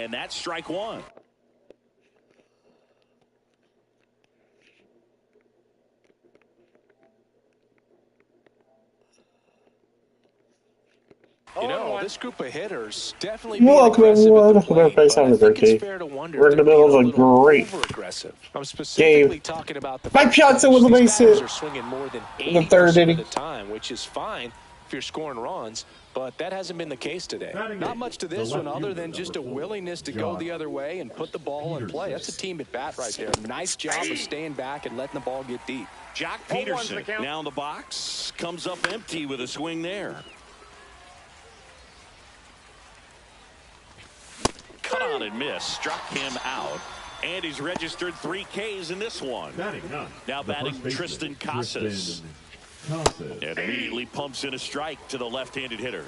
And that's strike one. You know, this group of hitters definitely You're welcome, everyone. Welcome to but I think it's birthday. fair to wonder We're in the middle of a great I'm specifically talking about the Mike Johnson with a base hit are swinging more than in the third 80% inning. of the time, which is fine if you're scoring runs, but that hasn't been the case today. Not much to this one other than just a willingness to go the other way and put the ball in play. That's a team at bat right there. Nice job of staying back and letting the ball get deep. Jock Peterson now in the box, comes up empty with a swing there. Cut on and miss, struck him out, and he's registered 3 Ks in this one. Now batting Tristan Casas. And immediately pumps in a strike to the left-handed hitter.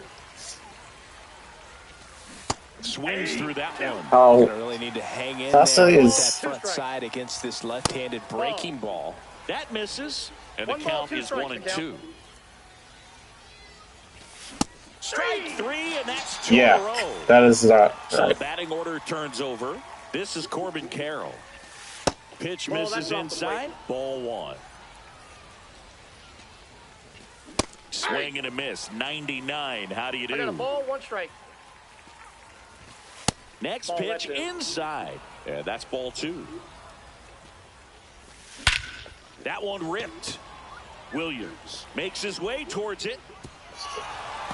Swings through that one. Oh, gonna really need to hang in Casa there with is that front side against this left-handed breaking ball. That misses, and the count is 1-2. Strike 3, and that's 2 in a row. That is not So right. the batting order turns over. This is Corbin Carroll. Pitch misses inside. Ball 1. Swing and a miss. 99. How do you do? I got a ball, 1 strike. Next pitch inside. Yeah, that's ball 2. That one ripped. Williams makes his way towards it.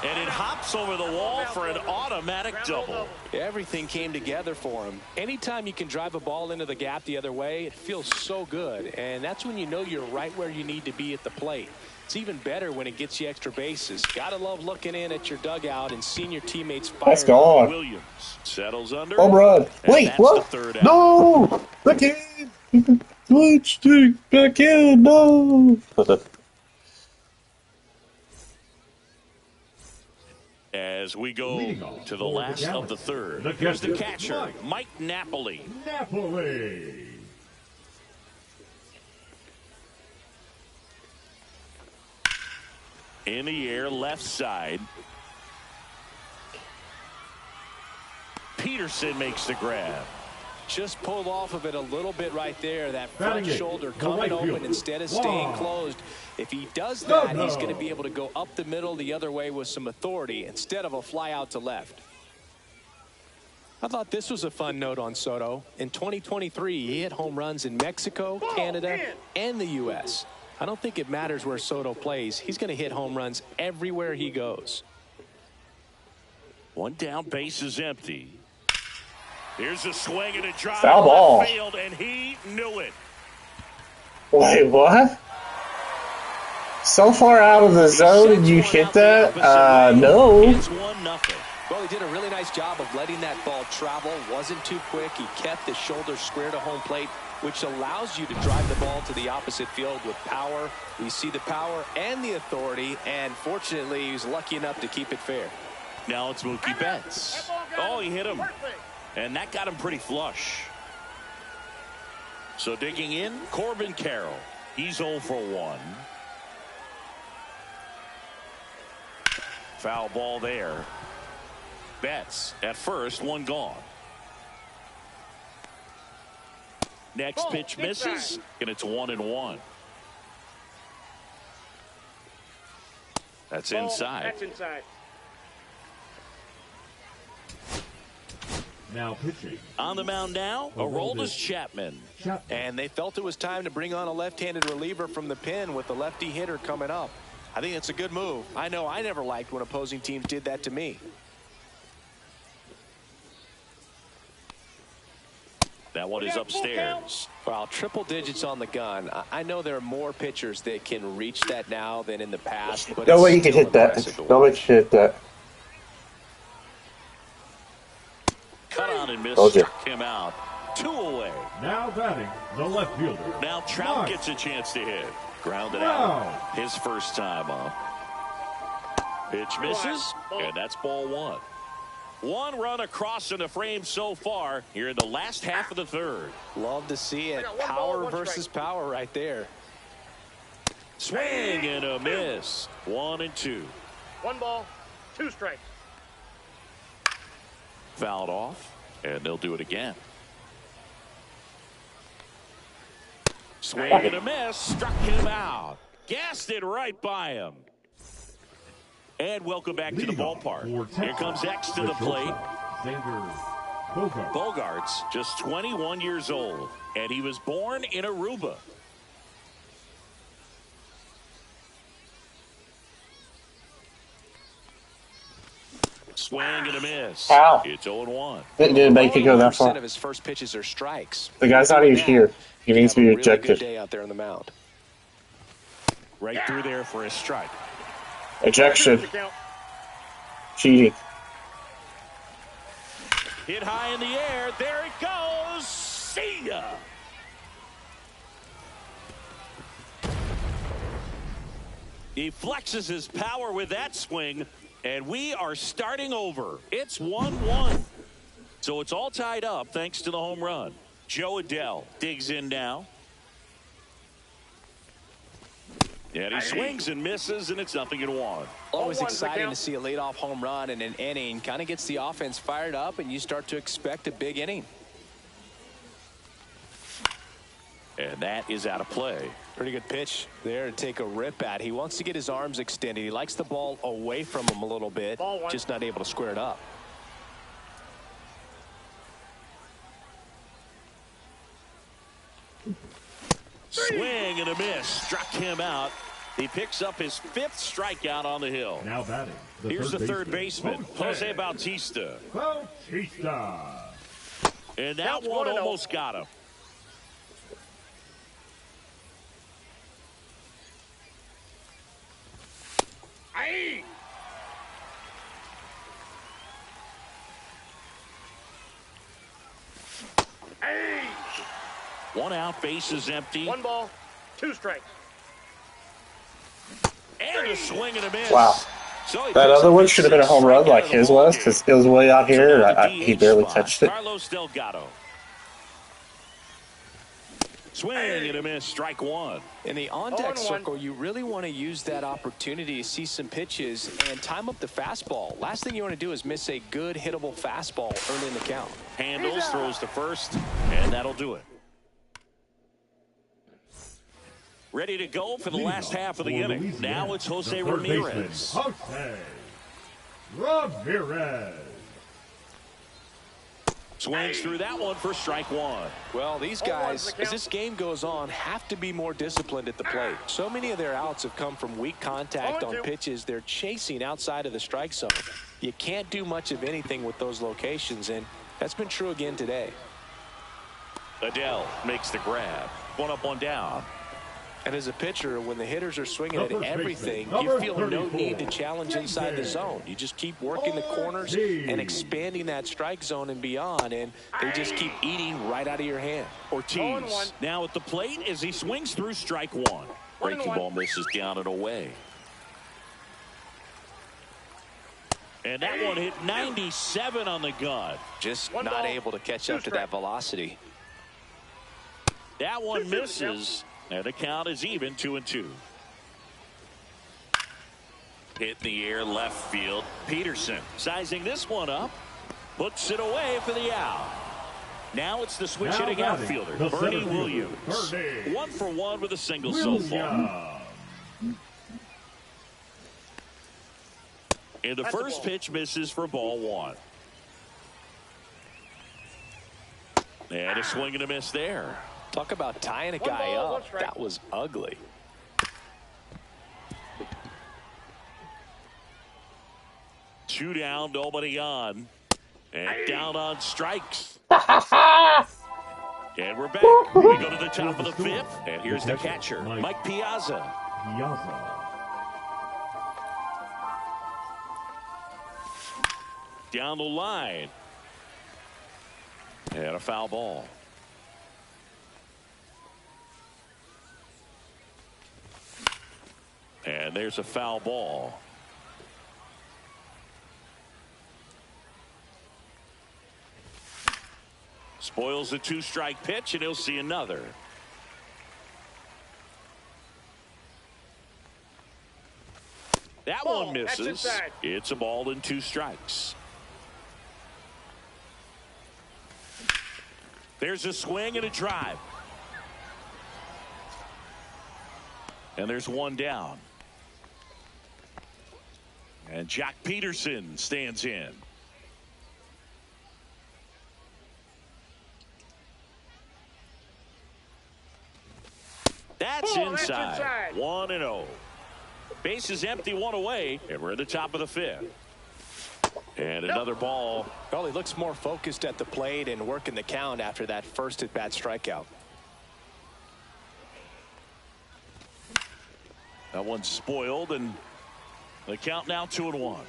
And it hops over the wall for an automatic double. Everything came together for him. Anytime you can drive a ball into the gap the other way, it feels so good. And that's when you know you're right where you need to be at the plate. It's even better when it gets you extra bases. Gotta love looking in at your dugout and seeing your teammates fire. That's gone. Williams settles under. Home run. Wait, what? No! Back in! Switch to back in! No! As we go to the last of the third. Here's the catcher, Mike Napoli. In the air, left side. Peterson makes the grab. Just pulled off of it a little bit right there. That front shoulder coming open instead of staying closed. If he does that, he's going to be able to go up the middle the other way with some authority instead of a fly out to left. I thought this was a fun note on Soto. In 2023, he hit home runs in Mexico, Canada, and the U.S. I don't think it matters where Soto plays. He's going to hit home runs everywhere he goes. One down, base is empty. Here's a swing and a drive. Foul ball. Left field, and he knew it. Wait, what? So far out of the zone and you hit that? No. It's 1-0. Well, he did a really nice job of letting that ball travel. Wasn't too quick. He kept the shoulder square to home plate, which allows you to drive the ball to the opposite field with power. We see the power and the authority, and fortunately, he was lucky enough to keep it fair. Now it's Mookie Betts. Oh, he hit him. And that got him pretty flush. So digging in, Corbin Carroll. He's 0 for 1. Foul ball there. Betts at first, 1 gone. Next pitch misses, and it's 1-1. That's inside. That's inside. Now pitching. On the mound now, Aroldis Chapman. And they felt it was time to bring on a left-handed reliever from the pen with the lefty hitter coming up. I think it's a good move. I know I never liked when opposing teams did that to me. That one is upstairs. Well, triple digits on the gun. I know there are more pitchers that can reach that now than in the past. But Nobody can hit that. Nobody can hit that. Cut on and miss. Told you. Struck him out. 2 away. Now batting the left fielder. Now Trout gets a chance to hit. Grounded out. His first time up. Pitch misses, and that's ball 1. 1 run across in the frame so far here in the last half of the third. Love to see it. Power versus power right there. Swing and a miss. 1-2. 1 ball, 2 strikes. Fouled off. And they'll do it again. Swing and a miss. Struck him out. Gassed it right by him. And welcome back to the ballpark. Here comes X to the plate. Bogarts, just 21 years old. And he was born in Aruba. Swing and a miss. Ow. It's 0-1. Didn't make it go that far. Of his first pitches are strikes. The guy's not even here. He needs to be ejected. Really good day out there on the mound. Right through there for a strike. Ejection. Cheating. Hit high in the air. There it goes. See ya. He flexes his power with that swing. And we are starting over. It's 1-1. So it's all tied up thanks to the home run. Joe Adell digs in now. And he swings and misses, and it's 0-1. Always exciting to see a leadoff home run in an inning. Kind of gets the offense fired up, and you start to expect a big inning. And that is out of play. Pretty good pitch there to take a rip at. He wants to get his arms extended. He likes the ball away from him a little bit, just not able to square it up. Swing and a miss. Struck him out. He picks up his 5th strikeout on the hill. Now batting. Here's the third baseman, Jose Bautista. And that one almost got him. One out, base is empty. 1 ball, 2 strikes. And a swing and a miss. Wow. So That other one should have been a home run like his was, because it was way out here and he barely touched it. Carlos Delgado. Swing and a miss, strike 1. In the on-deck circle, you really want to use that opportunity to see some pitches and time up the fastball. Last thing you want to do is miss a good hittable fastball early in the count. Handles, throws to first, and that'll do it. Ready to go for the last half of the inning. Now it's Jose Ramirez. Jose Ramirez. Swings through that one for strike 1. Well, these guys, as this game goes on, have to be more disciplined at the plate. So many of their outs have come from weak contact on pitches they're chasing outside of the strike zone. You can't do much of anything with those locations, and that's been true again today. Adell makes the grab. 1 up, 1 down. And as a pitcher, when the hitters are swinging at everything, you feel no need to challenge inside the zone. You just keep working the corners and expanding that strike zone and beyond, and they just keep eating right out of your hand. Ortiz now at the plate as he swings through strike 1. Breaking ball misses down and away. And that one hit 97 on the gun. Just not able to catch up to that velocity. That one misses. And the count is even, 2-2. Hit in the air left field. Peterson sizing this one up. Puts it away for the out. Now it's the switch hitting outfielder, Bernie Williams. 1 for 1 with a single so far. And the first pitch misses for ball 1. And a swing and a miss there. Talk about tying a guy up. That was ugly. Two down, nobody on. And down on strikes. And we're back. We go to the top of the 5th. And here's the catcher, Mike Piazza. Down the line. And a foul ball. And there's a foul ball. Spoils the 2-strike pitch, and he'll see another. That one misses. It's a ball and 2 strikes. There's a swing and a drive. And there's one down. And Jack Peterson stands in. That's inside. 1-0. Base is empty, one away, and we're at the top of the fifth. And another ball. Well, he looks more focused at the plate and working the count after that first at-bat strikeout. That one's spoiled, and the count now 2-1.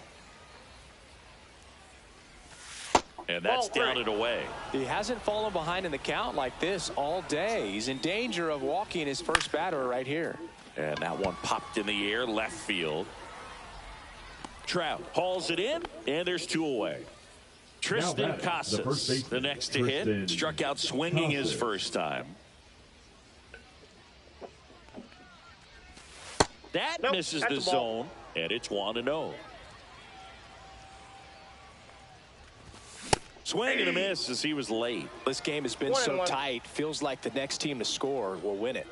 And that's down and away. He hasn't fallen behind in the count like this all day. He's in danger of walking his first batter right here. And that one popped in the air, left field. Trout hauls it in, and there's two away. Tristan Casas, the next to hit, struck out swinging his first time. That misses the zone, and it's 1-0. Swing and a miss as he was late. This game has been so tight, feels like the next team to score will win it.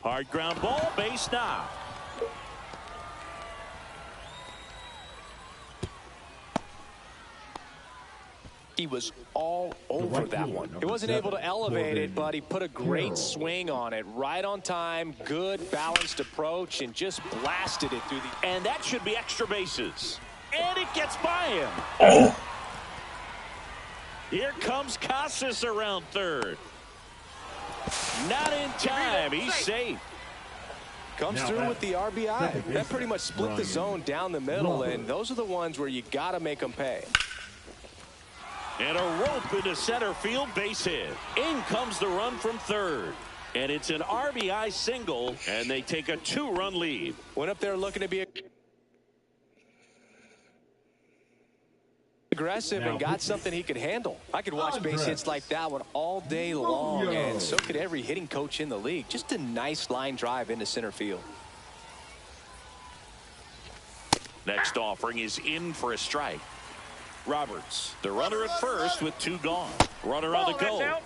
Hard ground ball, base now. He was all over that one. He wasn't able to elevate it, but he put a great swing on it. Right on time, good balanced approach, and just blasted it through the... And that should be extra bases. And it gets by him. Here comes Casas around third. Not in time. He's safe. Comes through with the RBI. That pretty much split the zone down the middle, and those are the ones where you got to make them pay. And a rope into center field, base hit. In comes the run from third. And it's an RBI single, and they take a 2-run lead. Went up there looking to be aggressive and got something he could handle. I could watch base hits like that one all day long, and so could every hitting coach in the league. Just a nice line drive into center field. Next offering is in for a strike. Roberts, the runner at first with two gone. Runner on the go.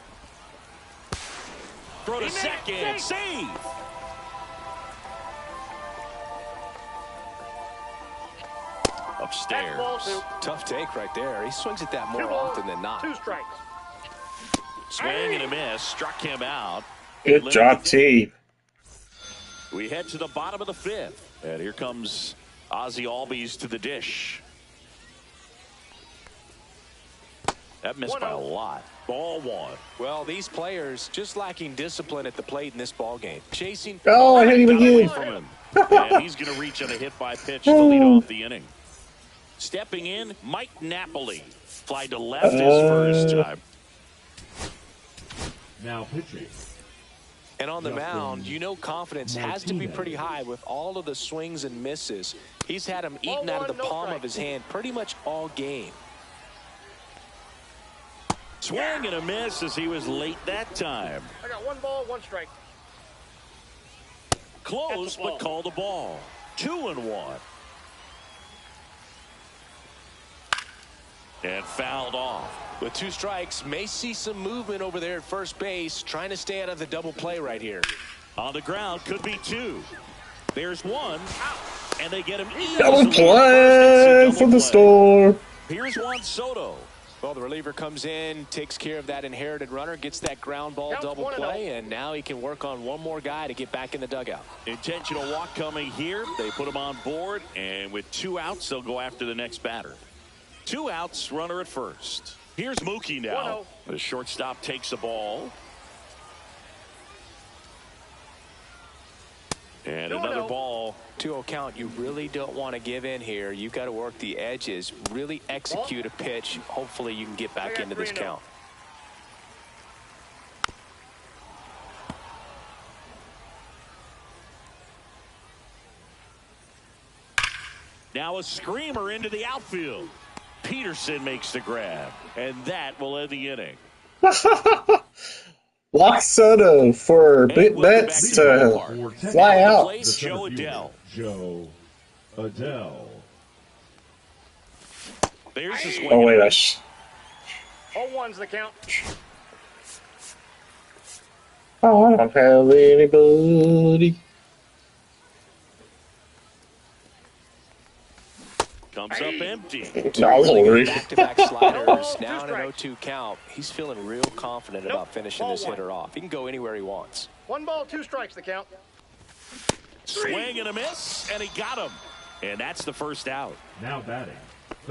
Throw to second. Save. Upstairs. Tough take right there. He swings at that more often than not. 2 strikes. Swing and a miss. Struck him out. Good job, T. We head to the bottom of the fifth. And here comes Ozzie Albies to the dish. That missed by a lot. Ball 1. Well, these players just lacking discipline at the plate in this ball game. Chasing. Oh, I hit him again. From him. And he's going to reach on a hit by pitch to lead off the inning. Stepping in, Mike Napoli. Fly to left his first time. Now pitching. And on the mound, you know confidence has to be pretty high with all of the swings and misses. He's had them eaten out of the palm of his hand pretty much all game. Swing and a miss as he was late that time. I got 1 ball, 1 strike. Close, but called the ball. 2-1. And fouled off. With 2 strikes, may see some movement over there at first base, trying to stay out of the double play right here. On the ground, could be 2. There's 1, and they get him easily. Double play for the store. Here's Juan Soto. Well, the reliever comes in, takes care of that inherited runner, gets that ground ball double play, and now he can work on one more guy to get back in the dugout. Intentional walk coming here. They put him on board, and with 2 outs, they'll go after the next batter. 2 outs, runner at first. Here's Mookie now. The shortstop takes the ball. And another ball. 2-0 count. You really don't want to give in here. You've got to work the edges, really execute a pitch. Hopefully you can get back into this count. Now a screamer into the outfield. Peterson makes the grab, and that will end the inning. Walk Soto for big bets to fly out. Joe Adele. Joe Adele. There's the swing. Oh, wait, 0-1's the count. Oh, I don't have anybody. Comes up empty. Back-to-back sliders, now in an 0-2 count. He's feeling real confident about finishing this hitter off. He can go anywhere he wants. 1 ball, 2 strikes, the count. Swing and a miss, and he got him. And that's the first out. Now batting.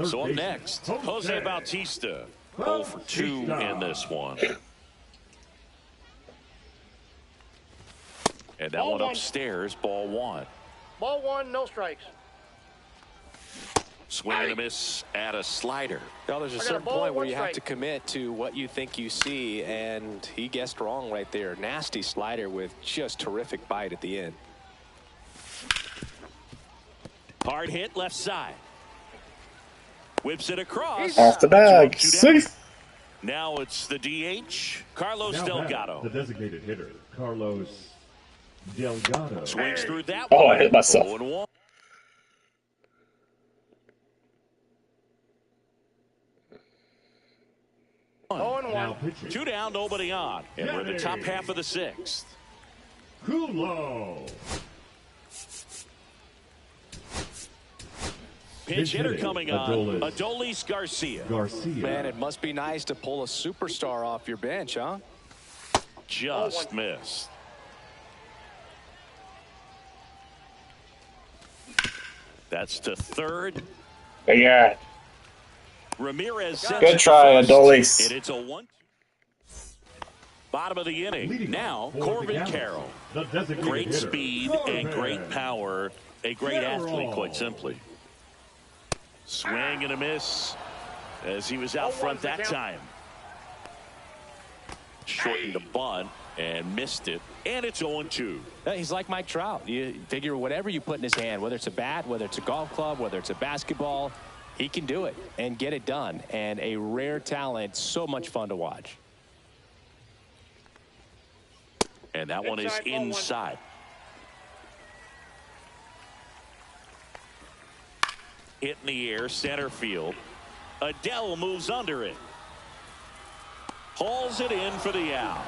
So up next, Jose Bautista. 0 for 2 in this one. And that one upstairs, ball 1. Ball 1, no strikes. Swing and a miss at a slider. Well, there's a certain point where you have to commit to what you think you see, and he guessed wrong right there. Nasty slider with just terrific bite at the end. Hard hit left side. Whips it across. Off the bag. Safe. Now it's the DH, Carlos Now Delgado. batting, the designated hitter, Carlos Delgado. Swings through that Oh, one. I hit myself. 0-1. Now pitching. 2 down, nobody on. And we're in the top half of the 6th. Kulo. Pitch hitter coming on, Adolis Garcia. Man, it must be nice to pull a superstar off your bench, huh? Just missed. That's to third. Yeah. Ramirez. Good try, Adolis. It's a 1. Bottom of the inning. Now, Corbin Carroll. Great speed and great power. A great athlete, quite simply. Swing and a miss as he was out front that time. Shortened the bunt and missed it. And it's 0-2. He's like Mike Trout. You figure whatever you put in his hand, whether it's a bat, whether it's a golf club, whether it's a basketball, he can do it and get it done. And a rare talent, so much fun to watch. And that one is inside. Hit in the air, center field. Adele moves under it. Hauls it in for the out.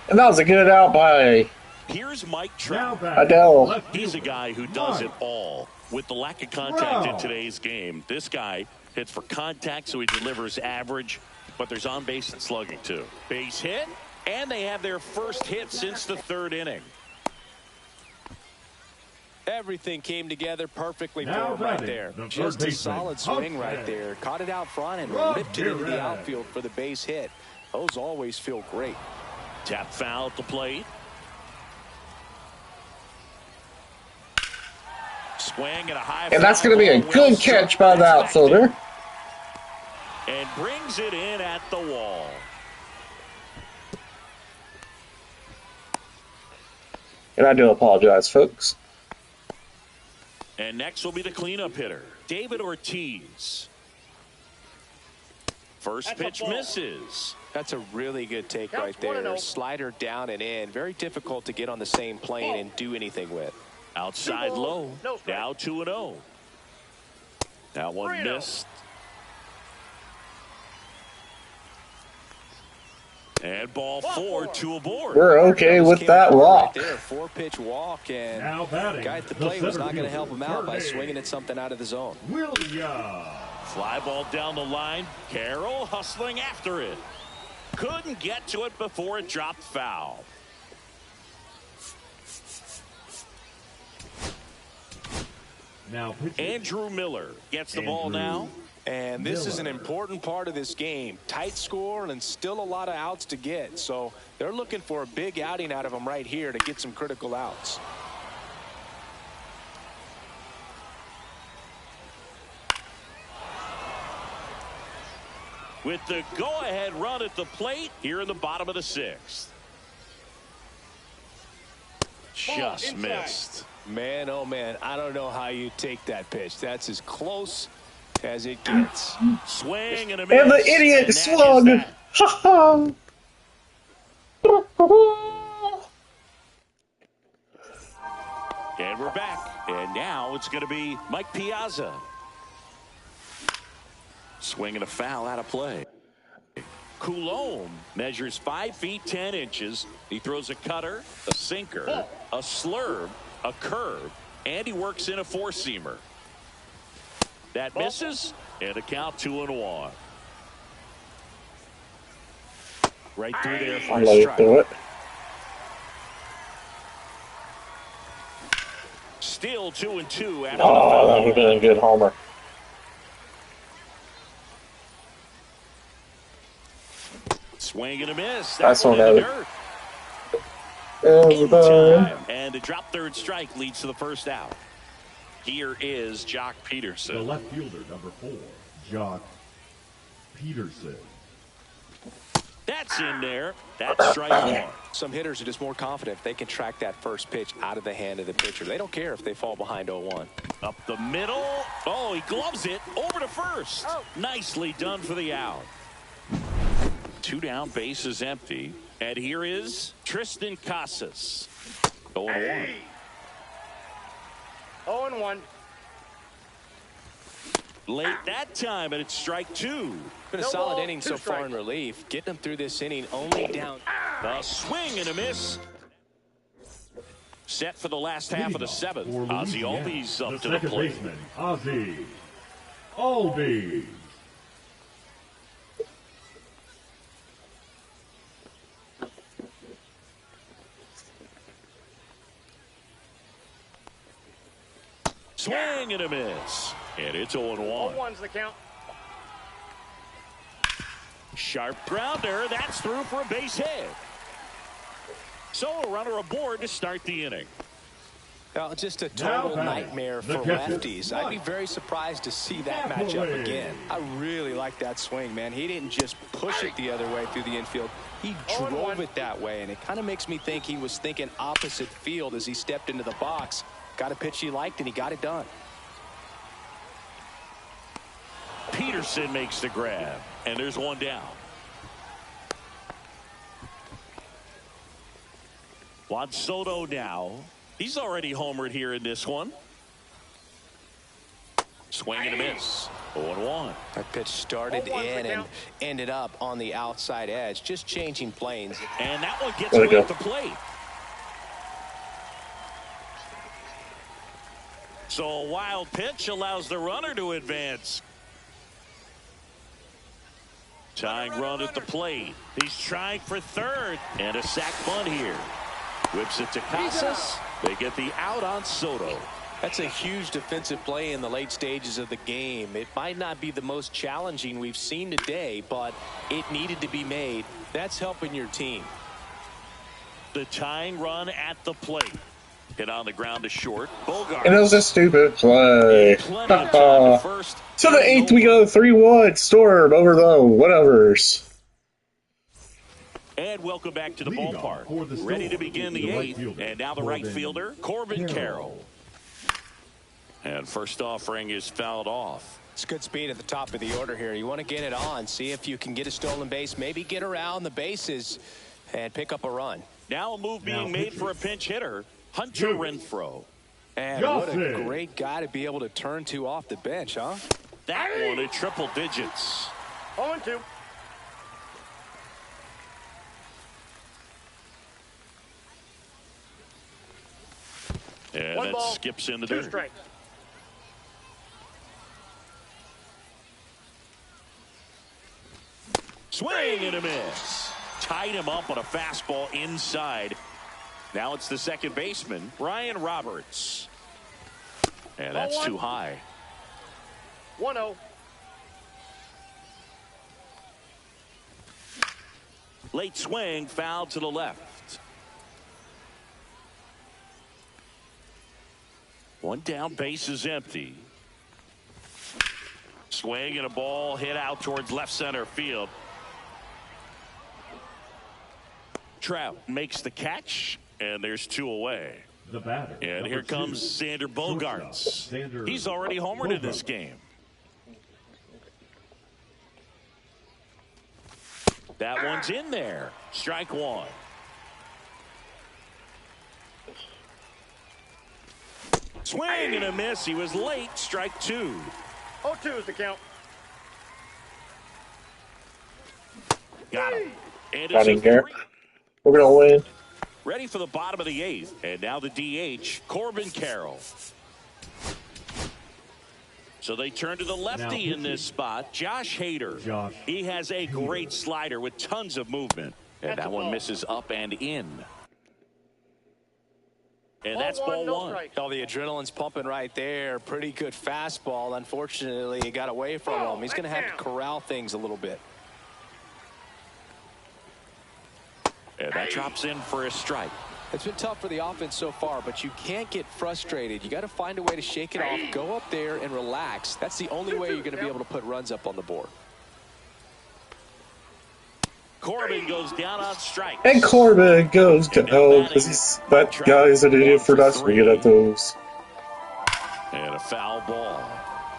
And that was a good out by Here's Mike Trout. Adele. He's a guy who does it all. With the lack of contact in today's game, this guy hits for contact, so he delivers average, but there's on base and slugging too. Base hit, and they have their first hit since the 3rd inning. Everything came together perfectly for him right there. Just a solid swing right there. Caught it out front and ripped it into the outfield for the base hit. Those always feel great. Tap foul at the plate. Swing and a high. And that's going to be a good catch by the outfielder. And brings it in at the wall. And I do apologize, folks. And next will be the cleanup hitter, David Ortiz. First pitch misses. That's a really good take right there. Slider down and in. Very difficult to get on the same plane and do anything with. Outside low. Now 2-0. That one missed. And ball 4, 2 aboard. We're okay with that walk. Right there, 4-pitch walk, and the guy at the plate was not going to help him out by swinging at something out of the zone. Fly ball down the line. Carroll hustling after it. Couldn't get to it before it dropped foul. Now Andrew Miller gets the ball now. And this is an important part of this game. Tight score and still a lot of outs to get. So they're looking for a big outing out of him right here to get some critical outs. With the go-ahead run at the plate here in the bottom of the 6th. Just missed. Man, oh man, I don't know how you take that pitch. That's as close as it gets. Swing and a miss. And the idiot swung. Ha ha. And And we're back. And now it's going to be Mike Piazza. Swinging a foul out of play. Coulomb measures 5 feet 10 inches. He throws a cutter, a sinker, a slurve, a curve, and he works in a four-seamer. That misses, and a count 2-1. Right through there for a strike. Do it. Still 2-2 after Oh, that would have been a good homer. Swing and a miss. That's one on in the that. dirt. And to drop third strike leads to the first out. Here is Jock Peterson. The left fielder, number 4, Jock Peterson. That's in there. That's strike one. Some hitters are just more confident if they can track that first pitch out of the hand of the pitcher. They don't care if they fall behind 0-1. Up the middle. Oh, he gloves it over to first. Nicely done for the out. 2 down, base is empty. And here is Tristan Casas. 0-1. 0-1. Late that time, and it's strike 2. Been a solid inning so far in relief. Getting them through this inning only down. A swing and a miss. Set for the last half of the 7th. Ozzie Albies up to the plate. Baseman, Ozzie Albies. Swing and a miss. And it's 0-1. 0-1's the count. Sharp grounder. That's through for a base hit. So a runner aboard to start the inning. Well, just a total nightmare for lefties. I'd be very surprised to see that matchup again. I really like that swing, man. He didn't just push it the other way through the infield. He drove it that way, and it kind of makes me think he was thinking opposite field as he stepped into the box. Got a pitch he liked, and he got it done. Peterson makes the grab, and there's one down. Juan Soto now. He's already homered here in this one. Swing and a miss. 0-1. That pitch started in and ended up on the outside edge, just changing planes. And that one gets away at the plate. So a wild pitch allows the runner to advance. Tying run at the plate. He's trying for third. And a sac bunt here. Whips it to Casas. They get the out on Soto. That's a huge defensive play in the late stages of the game. It might not be the most challenging we've seen today, but it needed to be made. That's helping your team. The tying run at the plate. Hit on the ground to short. Bogart. And it was a stupid play. To the 8th, we go 3-1. Storm over the whatevers. And welcome back to the ballpark. Ready to begin the 8th. And now the right fielder, Corbin Carroll. And first offering is fouled off. It's good speed at the top of the order here. You want to get it on, see if you can get a stolen base, maybe get around the bases and pick up a run. Now a move being made for a pinch hitter, Hunter Renfroe. And what a great guy to be able to turn to off the bench, huh? That one in triple digits. 0-2. And that skips in the dirt. 2 strikes. Swing and a miss. Tied him up on a fastball inside. Now it's the second baseman, Ryan Roberts. And that's too high. 1-0. Late swing, foul to the left. One down, base is empty. Swing and a ball hit out towards left center field. Trout makes the catch, and there's 2 away. The batter, and here comes Xander Bogaerts. He's already homered in this game. That one's in there. Strike 1. Swing and a miss. He was late. Strike 2. 0-2 is the count. Got him. And Got him it's a here. 3. We're going to win. Ready for the bottom of the 8th. And now the DH, Corbin Carroll. So they turn to the lefty in this spot, Josh Hader. He has a great slider with tons of movement. And that one misses up and in. And that's ball 1. Oh, the adrenaline's pumping right there. Pretty good fastball. Unfortunately, it got away from him. He's going to have to corral things a little bit. And that drops in for a strike. It's been tough for the offense so far, but you can't get frustrated. You got to find a way to shake it off, go up there and relax. That's the only way you're going to be able to put runs up on the board. Corbin goes down on strike. And Corbin goes down because that guy's an idiot for not swinging at those. And a foul ball.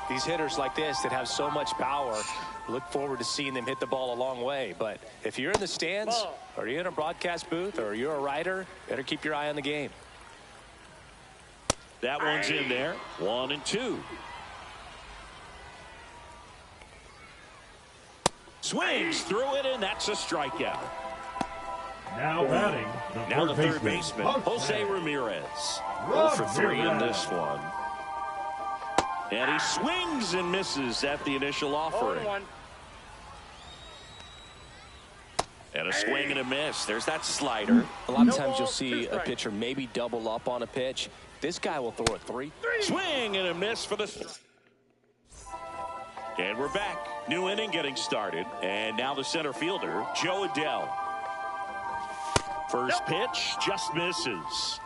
These hitters like this that have so much power, look forward to seeing them hit the ball a long way. But if you're in the stands, or you're in a broadcast booth, or you're a writer, better keep your eye on the game. That one's in there. 1-2. Swings through it, and that's a strikeout. Now batting, the third baseman, Jose Ramirez. 0 for 3 in this one. And he swings and misses at the initial offering. 0-1. And a swing and a miss. There's that slider. A lot of times you'll see a pitcher maybe double up on a pitch. This guy will throw it 3. Swing and a miss for the... And we're back. New inning getting started. And now the center fielder, Joe Adell. First pitch just misses.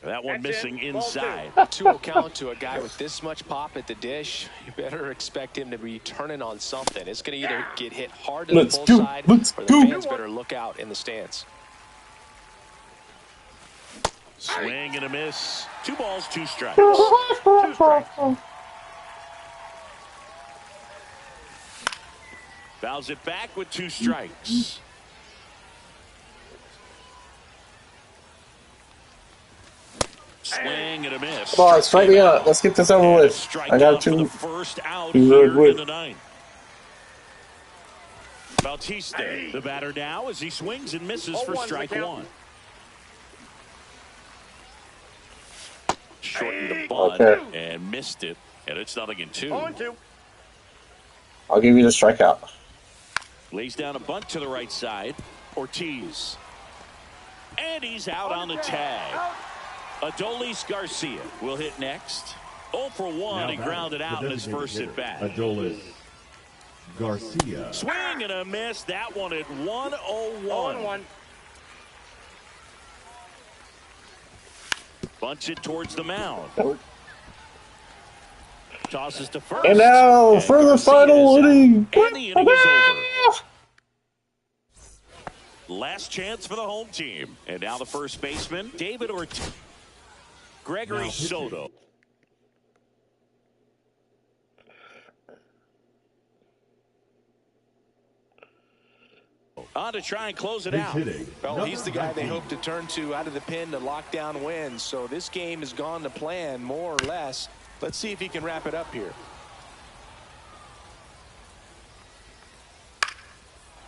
That one missing inside. 2-0 count to a guy with this much pop at the dish. You better expect him to be turning on something. It's going to either get hit hard to the pull side, or the fans better look out in the stands. Swing and a miss. 2 balls, 2 strikes. Fouls it back with 2 strikes. Swing and a miss. Come on, strike me out. Let's get this over with. I got 2. First out here in the 9th. Bautista, the batter now, as he swings and misses for strike 1. Shortened the bunt and missed it, and it's 0-2. 0-2. I'll give you the strikeout. Lays down a bunt to the right side. Ortiz. And he's out on the tag. Adolis Garcia will hit next. 0 for 1. He grounded out in his first at bat. Adolis Garcia. Swing and a miss. That one at 1-0-1. 0-1. Bunts it towards the mound. Tosses to first. And now for the final inning. And the inning is over. Last chance for the home team. And now the first baseman, David Ortiz. Gregory Soto. On to try and close it out. Well, he's the guy they hope to turn to out of the pen to lock down wins. So this game has gone to plan, more or less. Let's see if he can wrap it up here.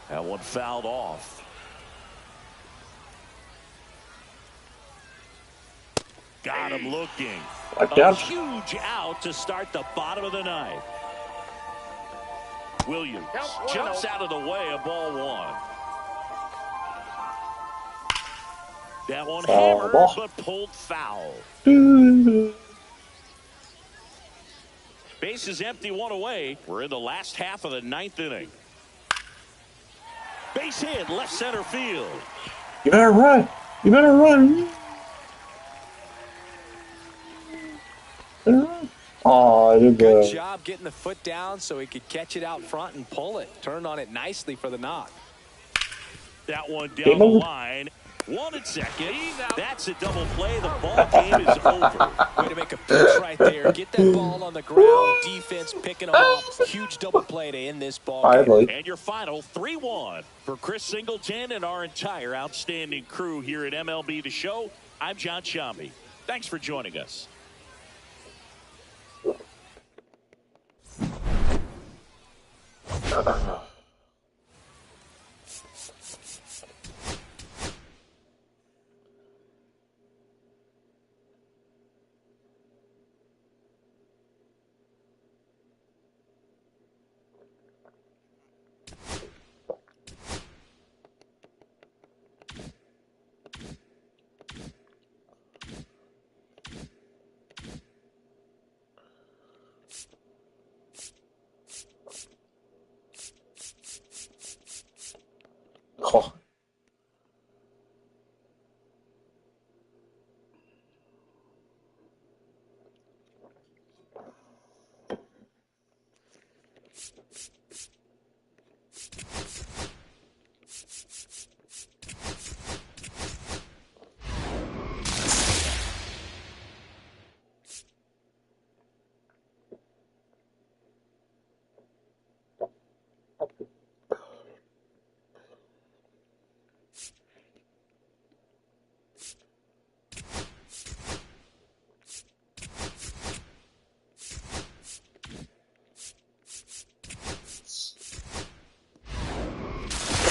That one fouled off. Got him looking. A huge out to start the bottom of the 9th. Williams jumps out of the way of ball 1. That one hammered but pulled foul. Base is empty, 1 away. We're in the last half of the 9th inning. Base hit, left center field. You better run. You better run. Oh, good job getting the foot down so he could catch it out front and pull it. Turned on it nicely for the knock. That one down the line. 1 and 2nd. That's a double play. The ball game is over. Way to make a pitch right there. Get that ball on the ground. Defense picking them up. Huge double play to end this ball game. And your final 3-1 for Chris Singleton and our entire outstanding crew here at MLB The Show. I'm John Shambi. Thanks for joining us. Oh.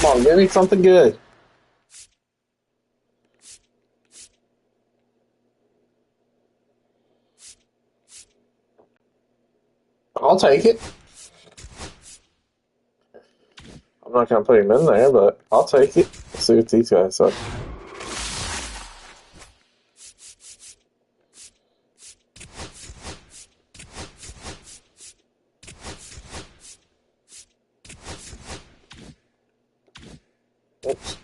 Come on, give me something good. I'll take it. I'm not going to put him in there, but I'll take it. Let's see what these guys are. Oops.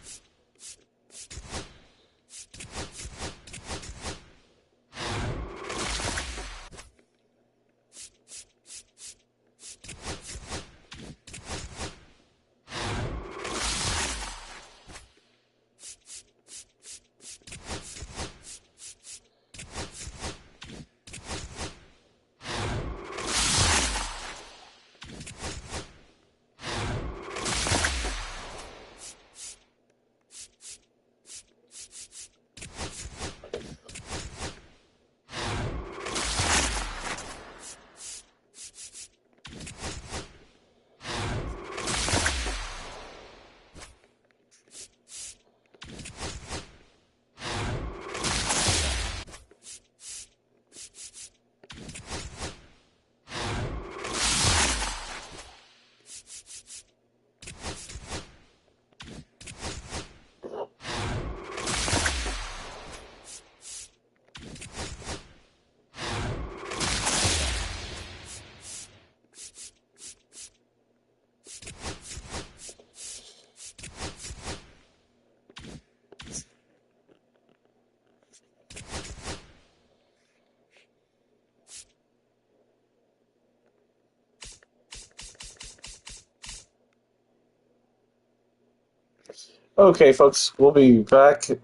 Okay, folks, we'll be back in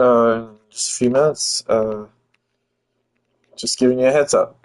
just a few minutes. Just giving you a heads up.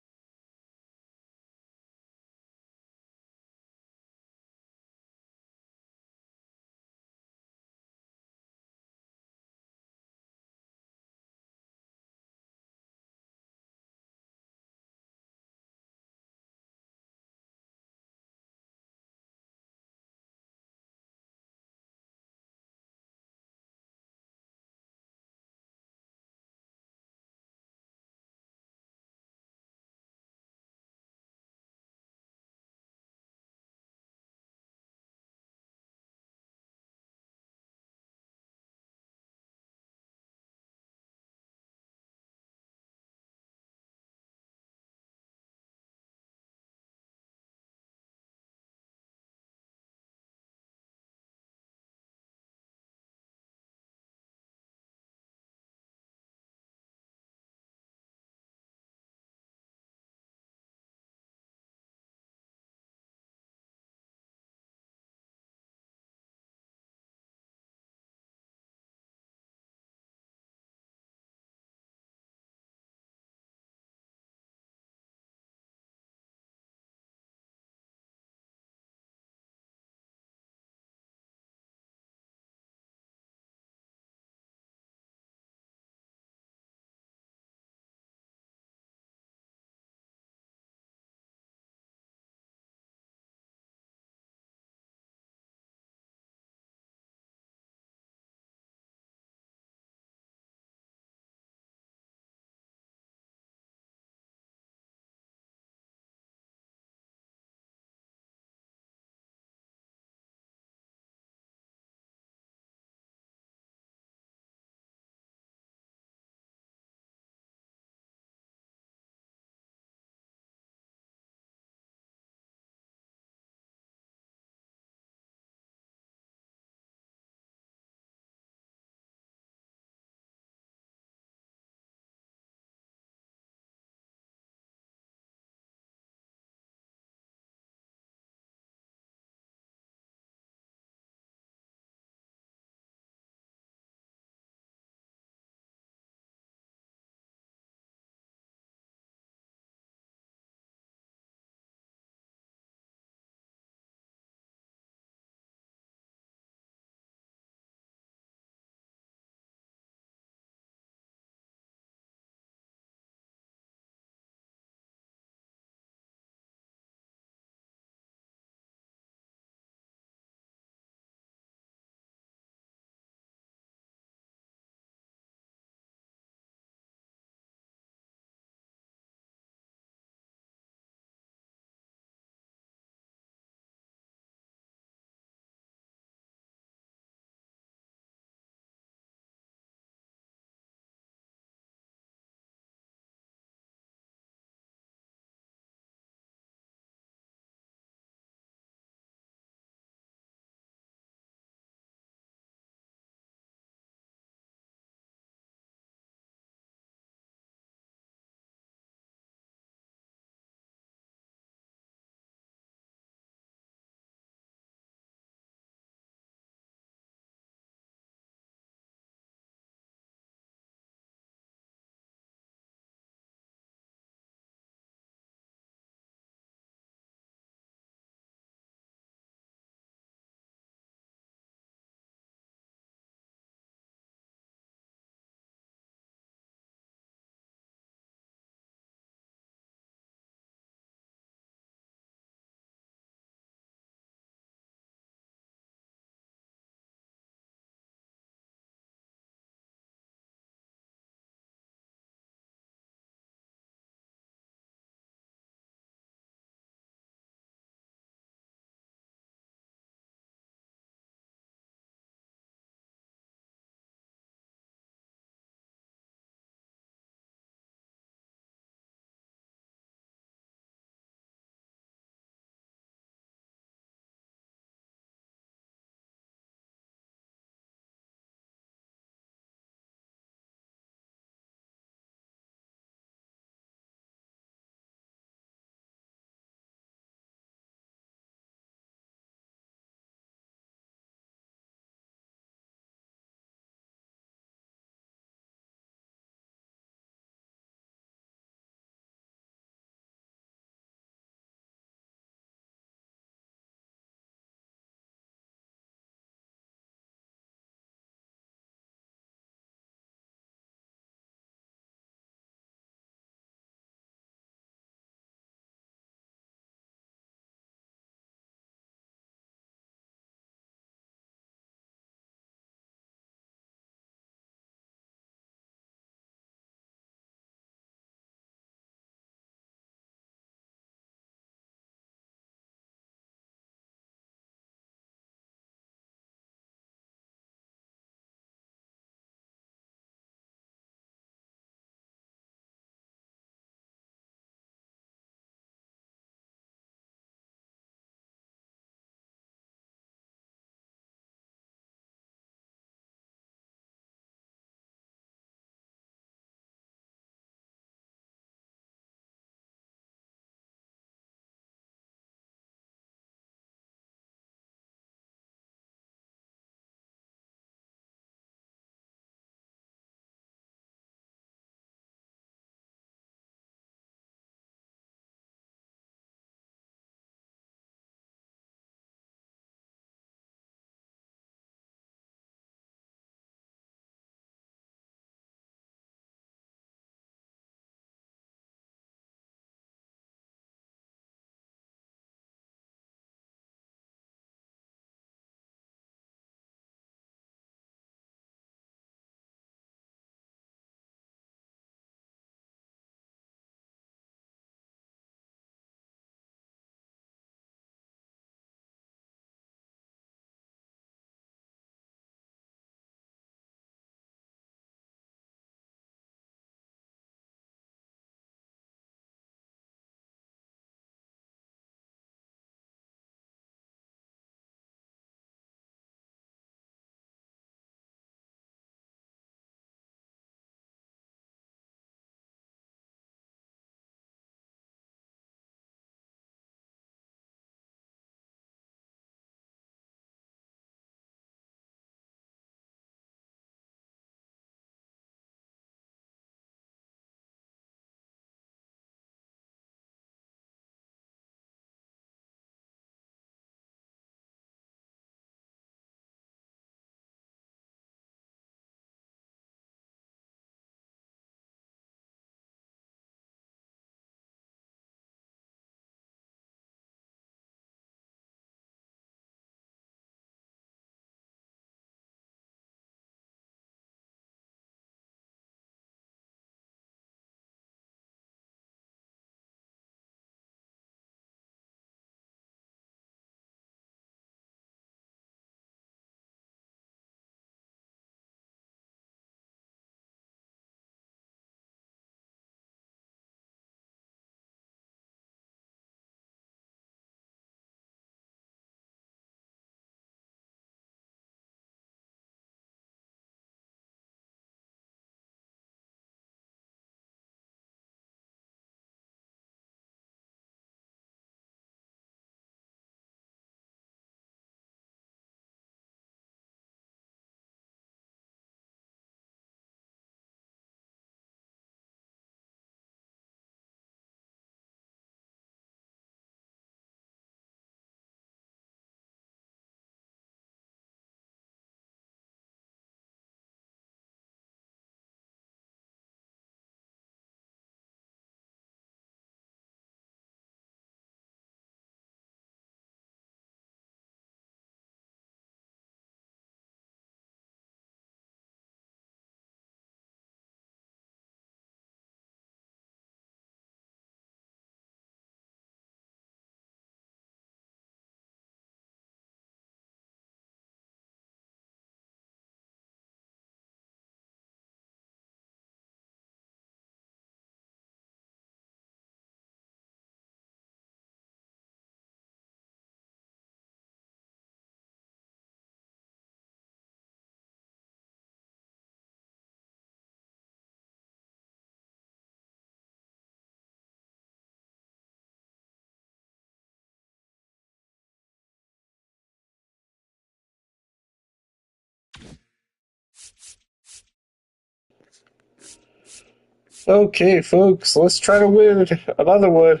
Okay, folks, let's try to win another one.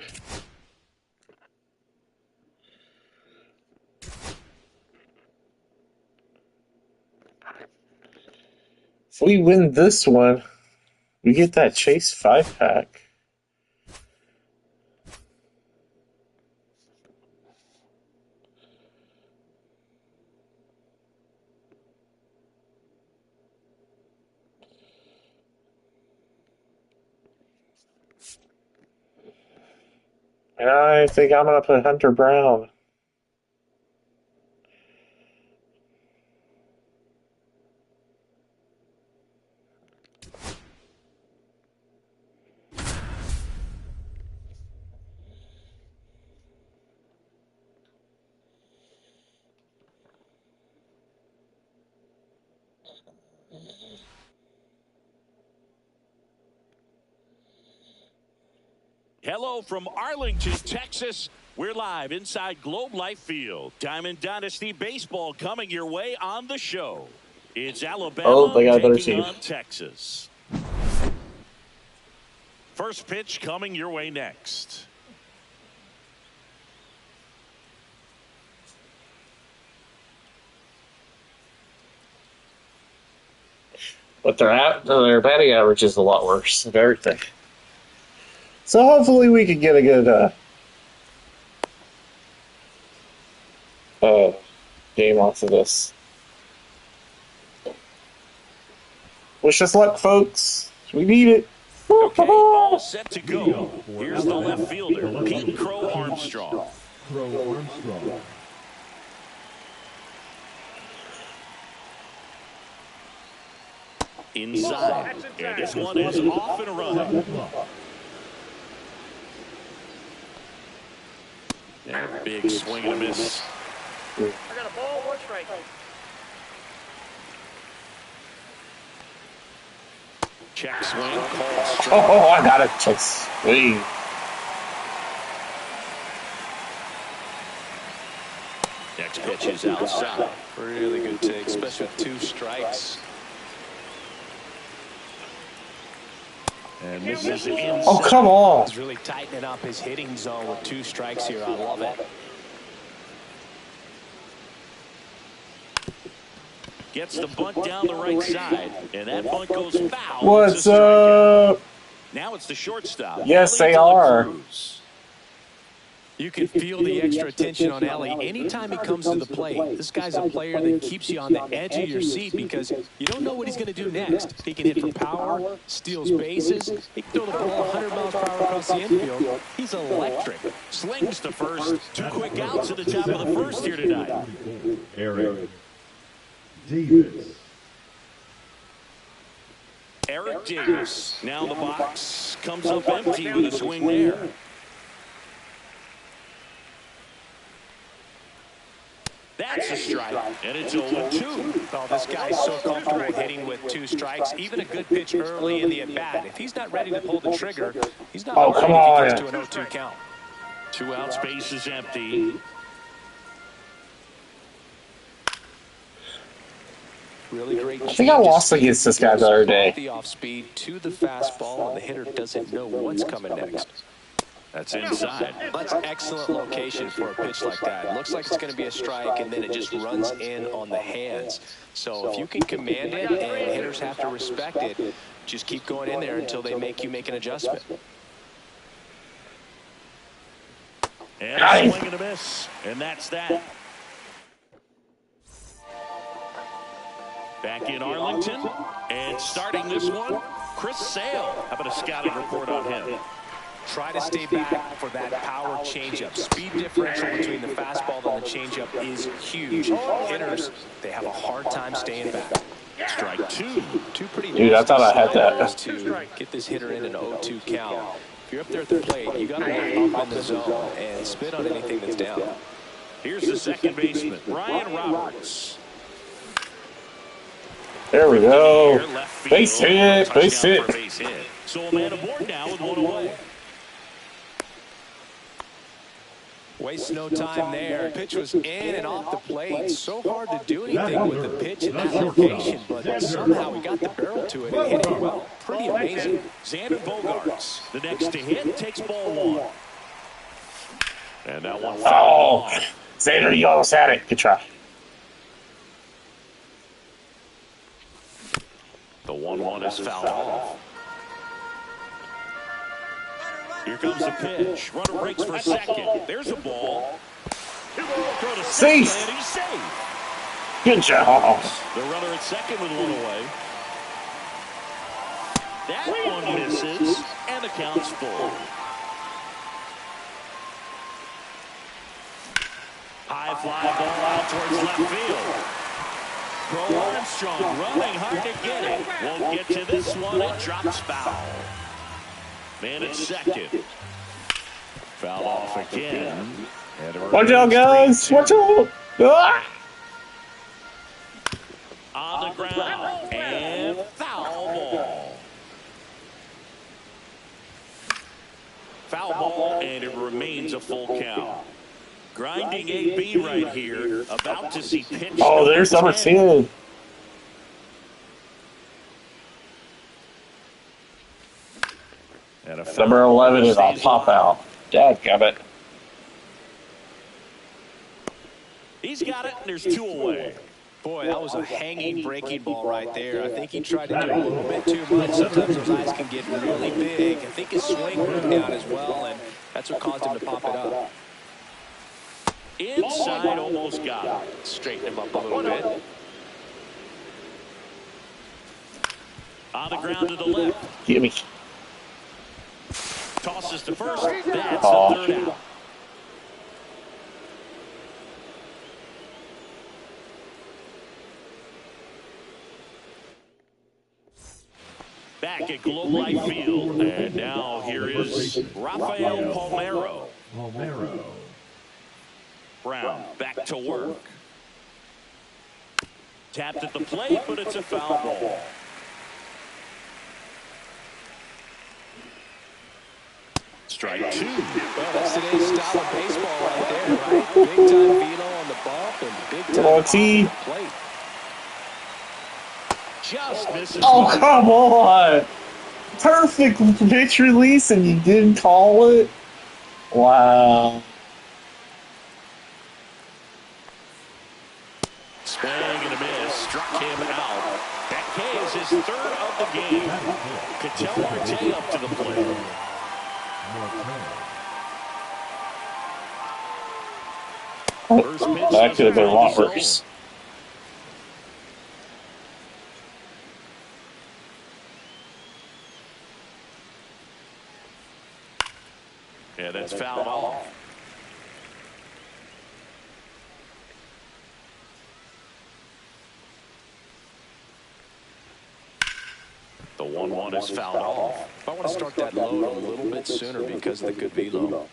If we win this one, we get that Chase 5-pack. And I think I'm going to put Hunter Brown. Hello from Arlington, Texas. We're live inside Globe Life Field. Diamond Dynasty Baseball coming your way on the show. It's Alabama taking on Texas. First pitch coming your way next. But their batting average is a lot worse of everything. So hopefully we can get a good game off of this. Wish us luck, folks. We need it. Okay, all set to go. Here's the left fielder, Pete Crow Armstrong. Inside, and this one is off and running. And a big swing and a miss. I got a ball, 1 strike. Check swing, call strike. Oh, I got a check swing. Next pitch is outside. Really good take, especially with 2 strikes. And this is inside. Oh, come on. He's really tightening up his hitting zone with 2 strikes here. I love it. Gets the bunt down the right side, and that bunt goes foul. What's up? Now it's the shortstop. Yes, they are. You can feel the extra attention on Ellie anytime he comes to the plate. This guy's a player that keeps you on the edge of your seat because you don't know what he's going to do next. He can hit for power, steals bases. He can throw the ball 100 miles per hour across the infield. He's electric. Slings to first. 2 quick outs at the top of the first here tonight. Eric Davis. Eric Davis. Now the box comes up empty with a swing there. That's a strike, and it's 0-2. Oh, this guy's so comfortable hitting with 2 strikes. Even a good pitch early in the at-bat. If he's not ready to pull the trigger, he's not come ready on. if he gets to an 0-2 count. 2 outs, base is empty. Really great. I think I lost against this guy the other day. The off speed to the fastball, and the hitter doesn't know what's coming next. That's inside. That's excellent location for a pitch like that. It looks like it's going to be a strike, and then it just runs in on the hands. So if you can command it, and hitters have to respect it, just keep going in there until they make you make an adjustment. And a swing and a miss, and that's that. Back in Arlington, and starting this one, Chris Sale. How about a scouting report on him? Try to stay back for that power changeup. Speed differential between the fastball and the changeup is huge. Hitters, they have a hard time staying back. Strike 2. 2 pretty Dude, I thought I had that. to get this hitter in an 0-2 count. If you're up there at the plate, you got to look up in the zone and spit on anything that's down. Here's the second baseman, Brian Roberts. There we go. Base hit, base hit. So a man aboard now with 1 away. Waste no time there. Pitch was in and off the plate. So hard to do anything with the pitch in that location, but somehow he got the barrel to it and hit it well. pretty amazing. Xander Bogaerts, the next to hit, takes ball 1. And that one fouled off. Xander, you almost had it. Good try. The 1-1 is fouled off. Here comes the pitch. Runner breaks for second. There's a ball. Throw to second, Safe. and he's safe. Good job. The runner at second with 1 away. That one misses, and the count's full. High fly ball out towards left field. Crow Armstrong running hard to get it. Won't get to this one. It drops foul. Man at second. Foul off again. Watch out, guys. Watch out. Ah! On the ground. And foul ball. Foul ball, and it remains a full count. Grinding AB right here. About to see pitch. Oh, there's number 10. Number 11 is on pop out. Dadgummit. He's got it, and there's 2 away. Boy, that was a hanging breaking ball right there. I think he tried to do a little bit too much. Sometimes those eyes can get really big. I think his swing moved down as well, and that's what caused him to pop it up. Inside, almost got it. Straighten him up a little bit. On the ground to the left. Give me. Tosses to first. That's the 3rd out. Back at Globe Life Field. And now here is Rafael Palmeiro. Brown back to work. Tapped at the plate, but it's a foul ball. Strike 2. Well, that's today's style of baseball right there, right? Big time velo on the bump and big time on the plate. Just misses. Oh, come on. Perfect pitch release, and you didn't call it? Wow. Swing and a miss. Struck him out. That K is his 3rd of the game. Ketel Marte up to the plate. That could have been a lot worse. Yeah, that's fouled off. The 1-1 is fouled off. I want to start that load a little bit sooner because of the good velo.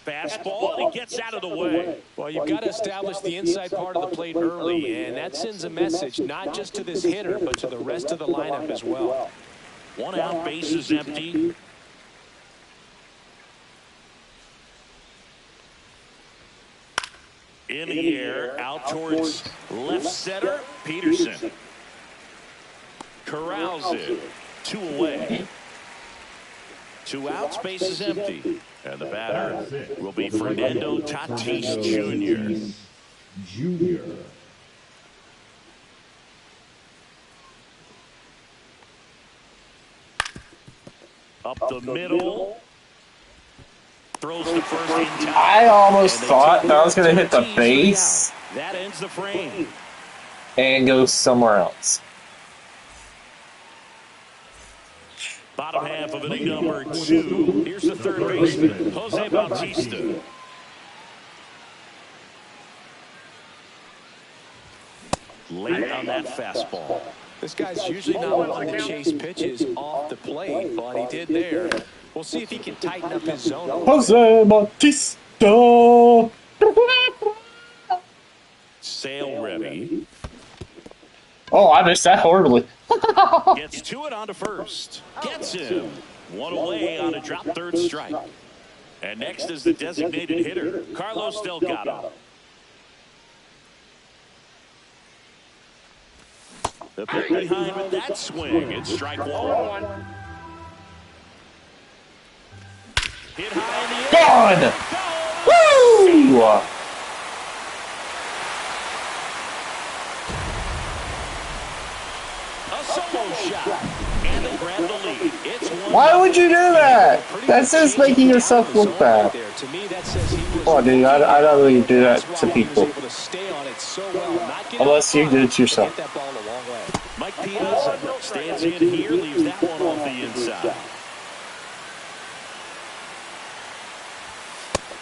Fastball, and he gets out of the way. Well, you've got to establish the inside part of the plate early, and that sends a message not just to this hitter, but to the rest of the lineup as well. 1 out, base is empty. In the air, out towards left center, Peterson. Corrals it. 2 away. 2 outs, base is empty. And the batter will be Fernando Tatis Jr. Up the middle. Throws to first in time. I almost thought that I was going to hit the base. That ends the frame. And go somewhere else. Bottom half of inning number 2. Here's the third baseman, Jose Bautista. Late on that fastball. This guy's usually not one to chase pitches off the plate, but he did there. We'll see if he can tighten up his zone. Jose Bautista. Sail ready. Oh, I missed that horribly. Gets to it onto first. Gets him. 1 away on a drop third strike. And next is the designated hitter, Carlos Delgado. The pick behind with that swing. It's strike one. Hit high in the air. Gone! Woo! A solo shot. And they grab the lead. It's 1-0. Why would you do that? That's just making yourself look bad. Come on, dude. I don't really do that to people. Unless you do it yourself. Mike Piazza stands in here, leaves that one off the inside.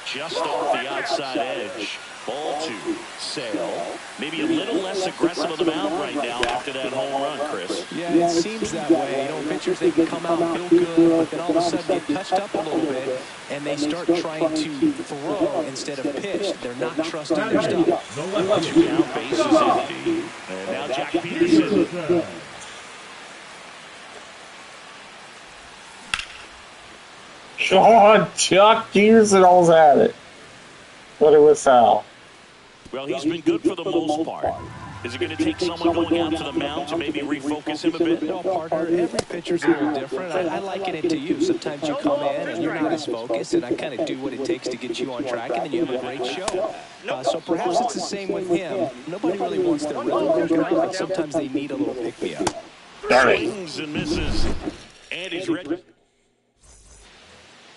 Just off the outside edge. Ball to Sale. Maybe a little less aggressive on the mound right now after that home run, Chris. Yeah, it seems that way. You know, pitchers, they can come out and feel good, but then all of a sudden get touched up a little bit, and they start trying to throw instead of pitch. They're not trusting their stuff. Two down, base is empty. And now Jack Peterson. God, Chuck Peterson almost had it. But it was foul. Well, he's been good for the most part. Is it going to take someone going out to the mound to maybe refocus him a bit? No, partner, every pitcher's a little different. I liken it to you. Sometimes you come in and you're not as focused, and I kind of do what it takes to get you on track, and then you have a great show. So perhaps it's the same with him. Nobody really wants their rhythm broken up, but sometimes they need a little pick-me-up. Swings and misses. And he's ready.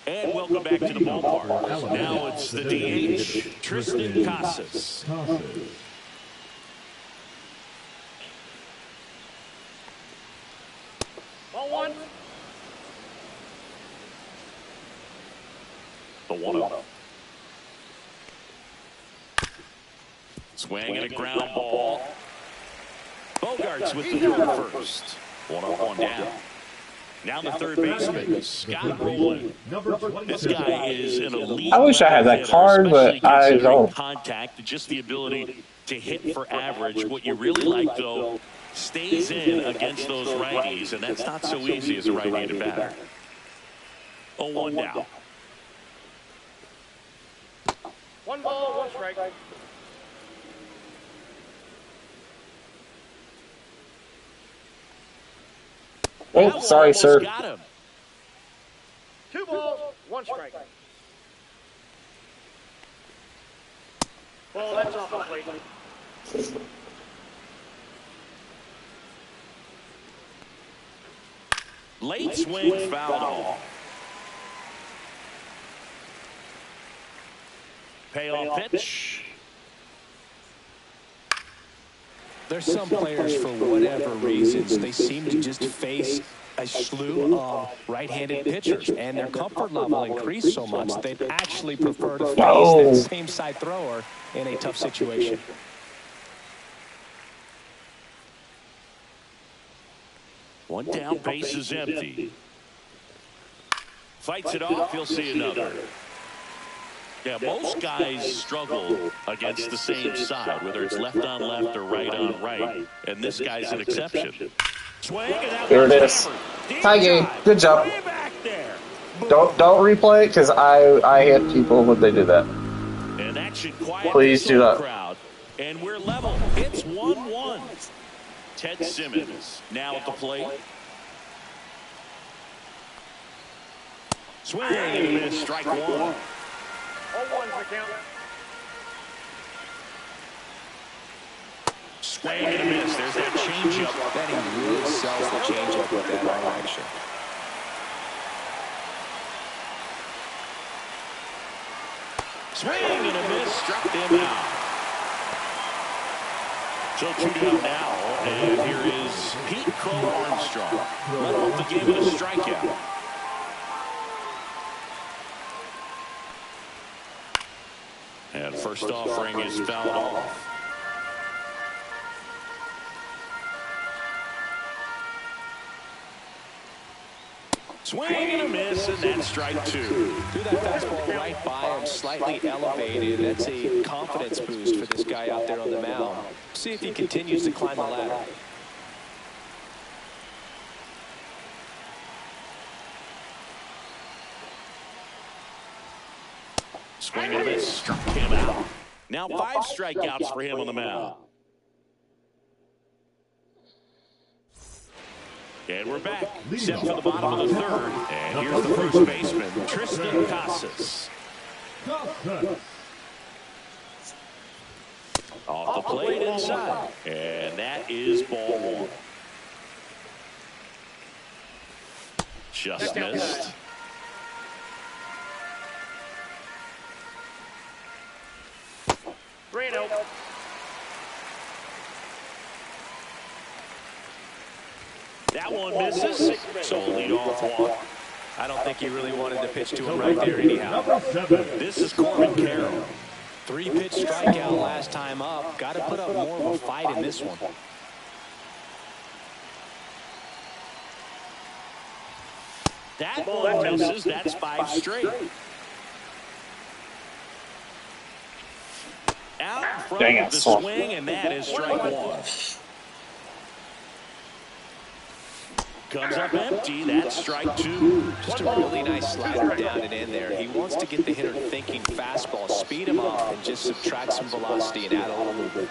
And welcome back to the ballpark. Now it's the DH, Tristan Casas. Ball one. The 1-0. Swing and a ground ball. Bogarts with the throw first. 1 up, 1 down. Now the third baseman, Scott Rowland. This guy is an elite. I wish I had that card, but I don't. Contact, just the ability to hit for average. What you really like, though, stays in against those righties, and that's not so easy as a right-handed batter. 0-1 now. 1 ball, 1 strike. Oh, sorry, sir. Got him. 2 balls, 1 strike. Well, that's off the plate. Late swing, fouled off. Payoff pitch. There's some players, for whatever reasons, they seem to just face a slew of right-handed pitchers, and their comfort level increased so much they'd actually prefer to face that same side thrower in a tough situation. One down, base is empty. Fights it off, he'll see another. Yeah, most guys struggle against the same side, whether it's left on left or right on right. And this guy's an exception. Swing, and that There it is. Tie game. Good job. Don't replay it, because I hit people when they do that. And that should quiet Please do that. crowd. And we're level. It's 1-1. Ted Simmons now at the plate. Swing and a miss, strike 1. 0-1's the count. Swing and a miss. There's that changeup. Then he really sells the changeup with that arm action. Swing and a miss, struck him out. So 2 down now, and here is Pete Crow Armstrong. Led off the game with a strikeout. And first offering is fouled off. Swing and a miss, and that's strike 2. Threw that fastball right by him, slightly elevated. That's a confidence boost for this guy out there on the mound. See if he continues to climb the ladder. Swing and a miss, struck him out. Now 5 strikeouts for him on the mound. And we're back. Set for the bottom of the third. And here's the first baseman, Tristan Casas. Off the plate inside. And that is ball one. Just missed. Reno. That one misses. So lead off walk. I don't think he really wanted to pitch to him right there anyhow. This is Corbin Carroll. 3-pitch strikeout last time up. Got to put up more of a fight in this one. That one misses. That's 5 straight. Out in front of the swing, and that is strike one. Comes up empty. That's strike two. Just a really nice slider down and in there. He wants to get the hitter thinking fastball, speed him up, and just subtract some velocity and add a little movement.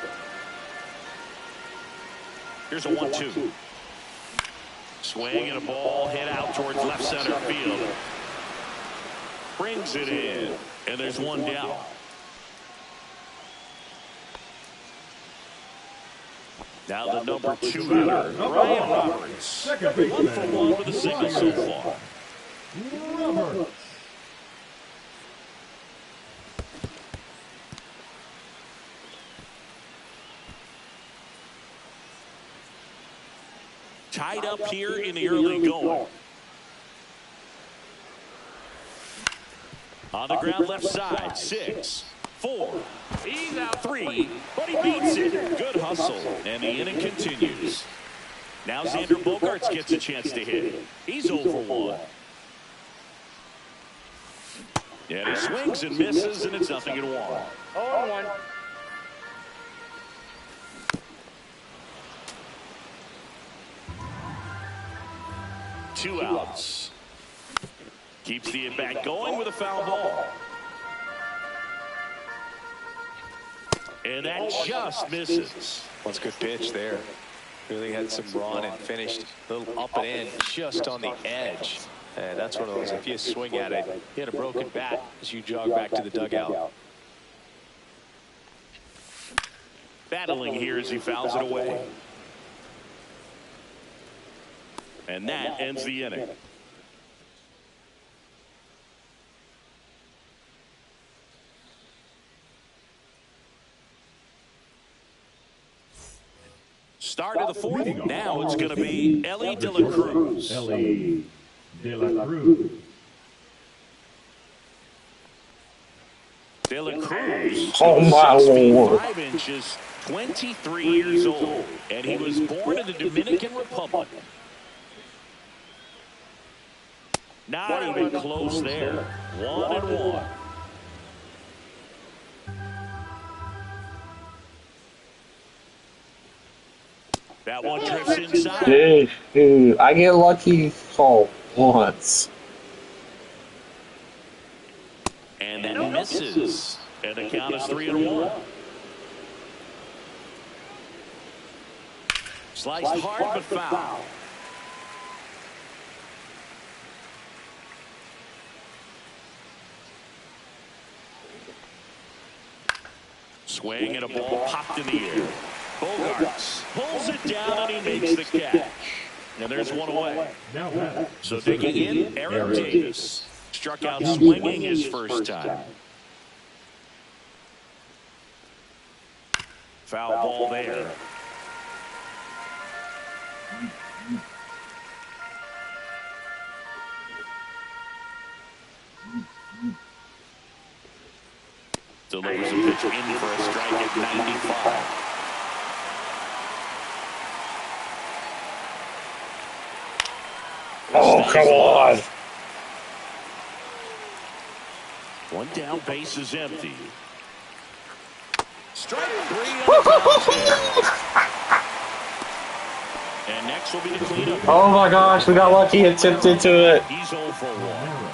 Here's a 1-2. Swing and a ball hit out towards left center field. Brings it in, and there's one down. Now the number 2 hitter, Ryan Roberts. 1-for-1 with a single so far. Roberts. Tied up here in the early going. On the ground left side, 6, 4. He's out 3, but he beats it. Good hustle, and the inning continues. Now Xander Bogaerts gets a chance to hit. He's 0 for 1. And he swings and misses, and it's 0-1. 0-1. Two outs. Keeps the at-bat going with a foul ball. And that just misses. That's a good pitch there. Really had some run and finished a little up and in, just on the edge. And that's one of those, if you swing at it, you hit a broken bat as you jog back to the dugout. Battling here as he fouls it away. And that ends the inning. Start of the fourth. Now it's going to be Ellie De La Cruz. Ellie De La Cruz. De La Cruz. Oh my Lord. 5 inches, 23 years old, and he was born in the Dominican Republic. Not even close there. 1-1. That one drifts inside. Dude, I get lucky for once. And that misses. And the count is 3-1. Sliced hard but foul. Swing and a ball popped in the air. Bogaerts pulls it down and he makes the catch. And there's one away. So digging in, Aaron Davis. Struck out swinging his first time. Foul ball there. Delivers a pitch in for a strike at 95. Oh, come on. One down, base is empty. Strike 3 on the count. And next will be the cleanup. Oh my gosh, we got lucky and tipped into it. He's 0 for 1.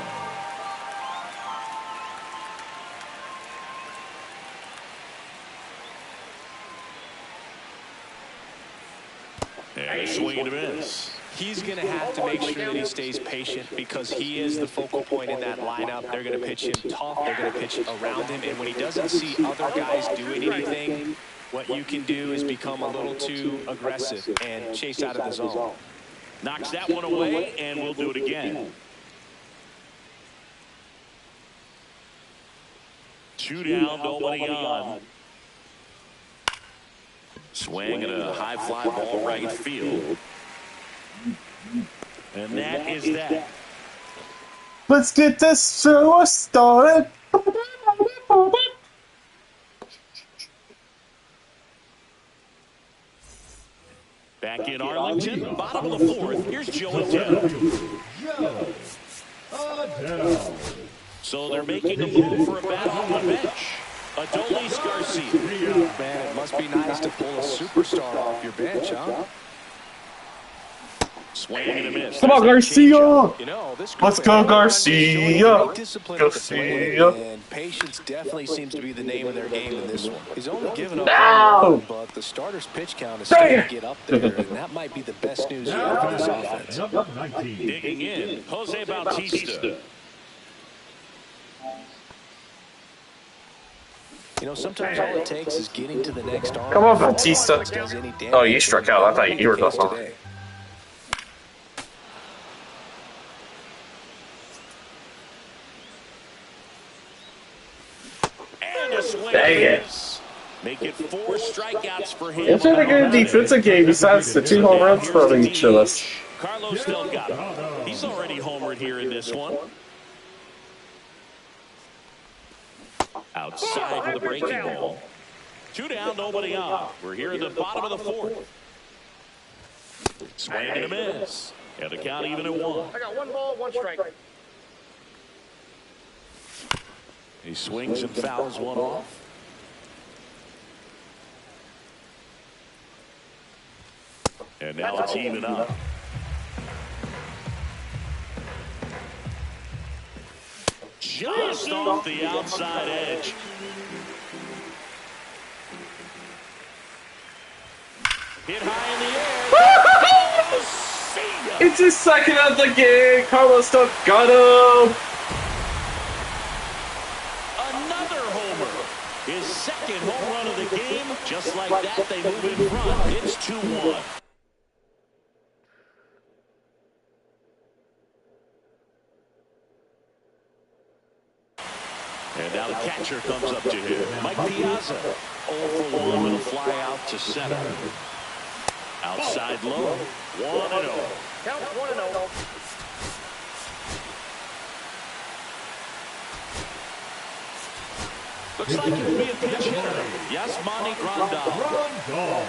And a swing and a miss. He's going to have to make sure that he stays patient because he is the focal point in that lineup. They're going to pitch him tough. They're going to pitch around him. And when he doesn't see other guys doing anything, what you can do is become a little too aggressive and chase out of the zone. Knocks that one away, and we'll do it again. 2 down, nobody on. Swing and a high fly ball right field. And that is that. Let's get this show started. Back in Arlington, bottom of the 4th. Here's Joe Adele. So they're making a move for a bat on the bench. Adolis Garcia. Man, it must be nice to pull a superstar off your bench, huh? Swing and a miss. Come on, Garcia. You know, Let's go, Garcia. Garcia. And patience definitely seems to be the name of their game in this one. He's only given up one, but the starter's pitch count is starting to get up there, and that might be the best news yet for this offense. Digging in, Jose Bautista. You know, sometimes all it takes is getting to the next arm. Come on, Bautista. Oh, you struck out. I thought you were done. Dang it. Make it 4 strikeouts for him. It's been a good defensive game besides the 2 home runs from each of us. Carlos Delgado. He's already homered here in this one. Outside with a breaking ball. 2 down, nobody on. We're here in the bottom of the 4th. Swing and a miss. And the count even at 1. I got 1 ball, 1 strike. He swings and fouls one off. And now it's even up. Just off the outside edge. Hit high in the air. It's his second of the game. Carlos Delgado. Another homer. His second home run of the game. Just like that, they move in front. It's 2-1. And now the catcher comes up to him. Mike Piazza. 0 for 1 with a fly out to center. Outside low. 1-0. Count 1-0. Looks like it will be a pitch hitter. Yasmani Grandal.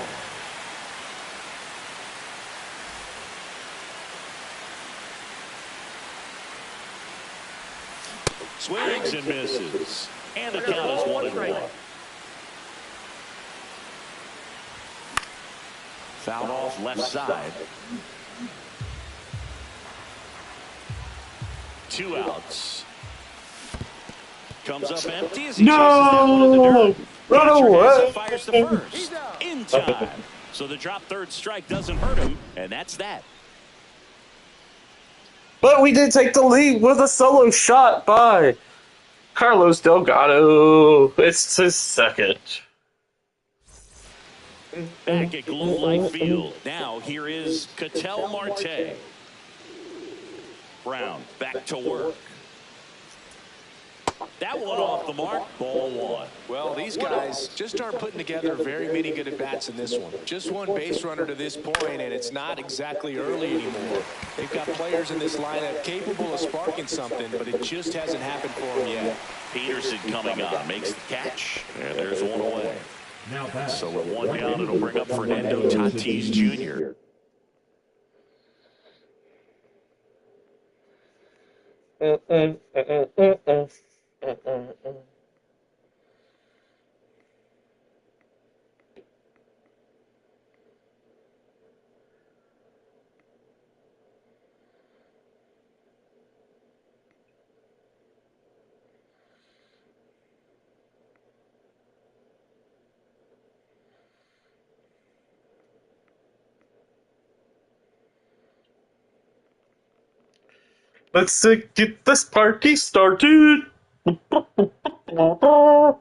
Swings and misses. And the count is 1-1. Fouled off left side. 2 outs. Comes up empty as he chases that one in the dirt. Run away. Fires the first. In time. So the drop third strike doesn't hurt him, and that's that. But we did take the lead with a solo shot by Carlos Delgado. It's his second. Back at Globe Life Field. Now here is Ketel Marte. Brown back to work. That one off the mark. Ball 1. Well, these guys just aren't putting together very many good at-bats in this one. Just 1 base runner to this point, and it's not exactly early anymore. They've got players in this lineup capable of sparking something, but it just hasn't happened for them yet. Peterson coming on. Makes the catch. And there's 1 away. So with 1 down, it'll bring up Fernando Tatis Jr. Let's get this party started. Oh, oh.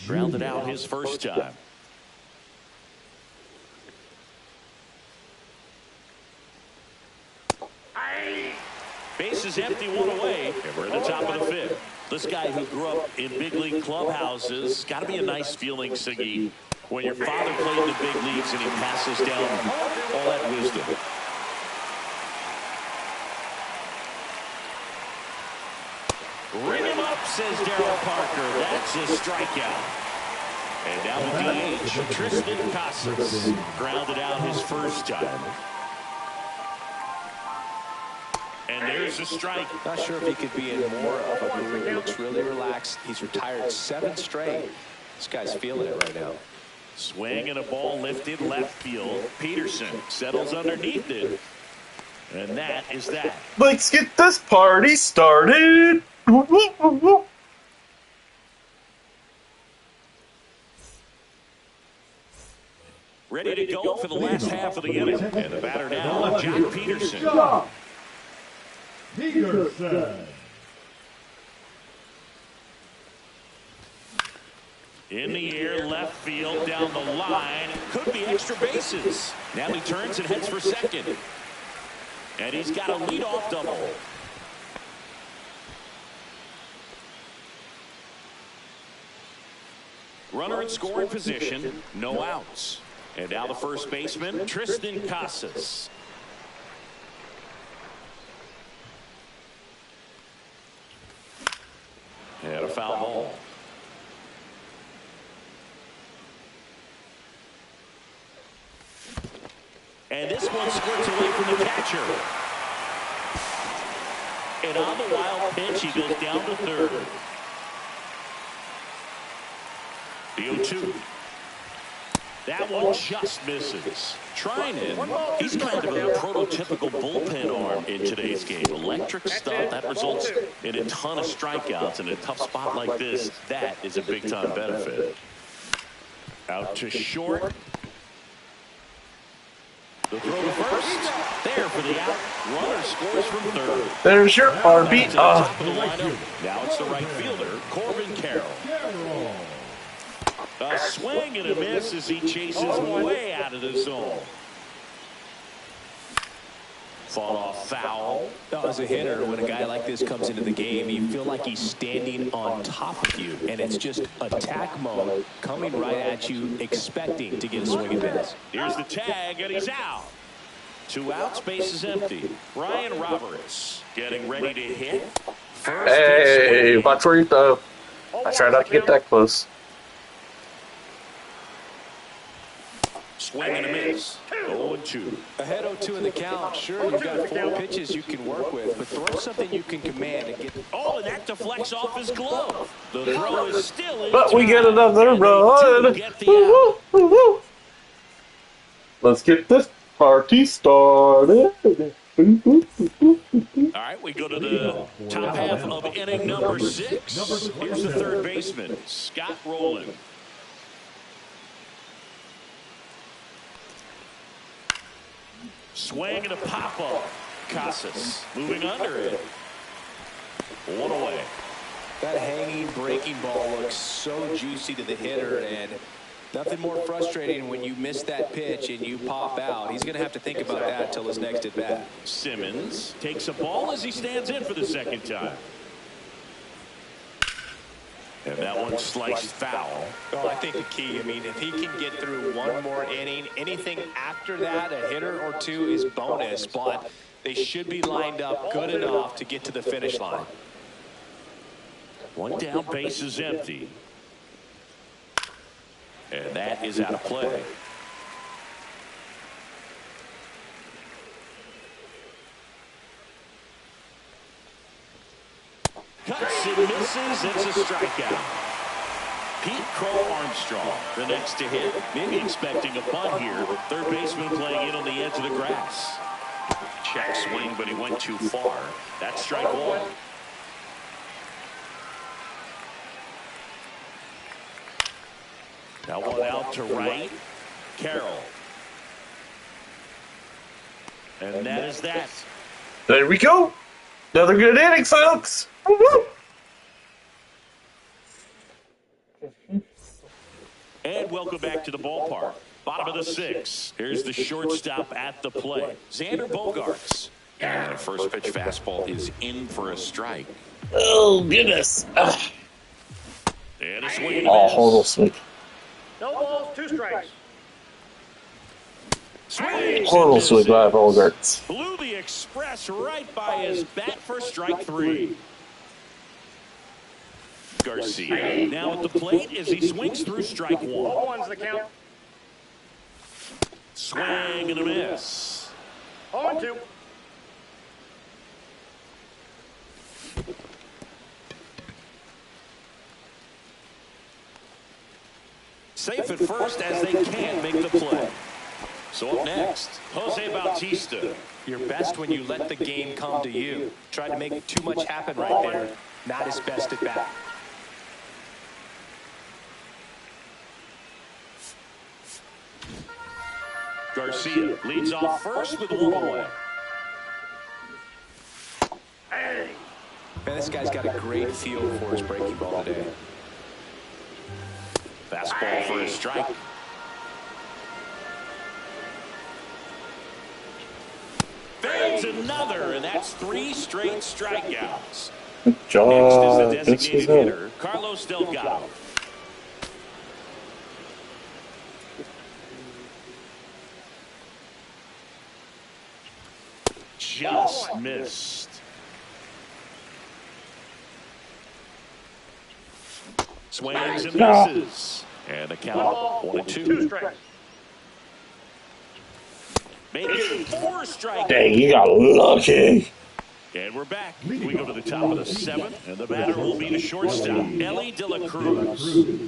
Grounded out his first time. Base is empty, one away, and we're at the top of the fifth. This guy who grew up in big league clubhouses, got to be a nice feeling, Siggy, when your father played in the big leagues and he passes down all that wisdom. Ring him up, says Darryl Parker. That's a strikeout. And now the DH, Tristan Casas, grounded out his first time. And there's a strike. Not sure if he could be in more of a mood. He looks really relaxed. He's retired 7 straight. This guy's feeling it right now. Swing and a ball lifted left field. Peterson settles underneath it. And that is that. Let's get this party started. Ready to go for the last half of the inning. And the batter now, John Peterson. Peterson. In the air, left field, down the line. Could be extra bases. Now he turns and heads for second. And he's got a leadoff double. Runner in scoring position, no outs. And now the first baseman, Tristan Casas. And a foul ball. And this one squirts away from the catcher. And on the wild pitch, he goes down to third. The 0-2. That one just misses. Treinen, he's kind of a prototypical bullpen arm in today's game. Electric stuff that results in a ton of strikeouts. In a tough spot like this, that is a big-time benefit. Out to short. The throw to first. There for the out. Runner scores from third. There's your RB. Now it's the right fielder, Corbin Carroll. A swing and a miss as he chases way out of the zone. Fought off foul. Now, as a hitter, when a guy like this comes into the game, you feel like he's standing on top of you, and it's just attack mode coming right at you, expecting to get a swing and miss. Here's the tag, and he's out. 2 outs, base is empty. Ryan Roberts getting ready to hit. Hey, watch where you throw. I try not to get that close. Swing and a miss. 0-2. Ahead 0-2 in the count. Sure, you've got 4 pitches you can work with, but throw something you can command and get. Oh, and that deflects off his glove. The throw is still in. But we get another run. Let's get this party started. All right, we go to the top half of inning number 6. Here's the third baseman, Scott Rowland. Swing and a pop-up. Casas moving under it. 1 away. That hanging breaking ball looks so juicy to the hitter, and nothing more frustrating when you miss that pitch and you pop out. He's going to have to think about that until his next at bat. Simmons takes a ball as he stands in for the second time. And that one sliced foul. Well, I think the key, I mean, if he can get through one more inning, anything after that, a hitter or 2 is bonus, but they should be lined up good enough to get to the finish line. 1 down, base is empty. And that is out of play. Cuts and misses. It's a strikeout. Pete Crow Armstrong, the next to hit. Maybe expecting a bunt here. Third baseman playing in on the edge of the grass. Check swing, but he went too far. That's strike one. Now one out to right. Carroll. And that is that. There we go. Another good inning, folks. Woo-hoo. And welcome back to the ballpark. Bottom of the sixth. Here's the shortstop at the plate, Xander Bogaerts. And the first pitch fastball is in for a strike. Oh, goodness. And a swing. Oh, horrible swing. No balls, 2 strikes. Horrible swing by Bogaerts. Blew the express right by his bat for strike 3. Garcia now at the plate as he swings through strike 1. Ball 1's the count. Swing and a miss. 0-2. Safe at first as they can't make the play. So up next, Jose Bautista. Your best when you let the game come to you. Tried to make too much happen right there. Not his best at bat. Garcia leads off first with 1 away. Man, this guy's got a great feel for his breaking ball today. Fastball for a strike. Fades another, and that's 3 straight strikeouts. Good Next job. is the designated hitter, Carlos Delgado. Just missed. Swings and misses. And the count 1-2. 2 strikes. Make it 4 strikeouts. Dang, you got lucky. And we're back. We go to the top of the 7th, and the batter will be the shortstop, Ellie De La Cruz.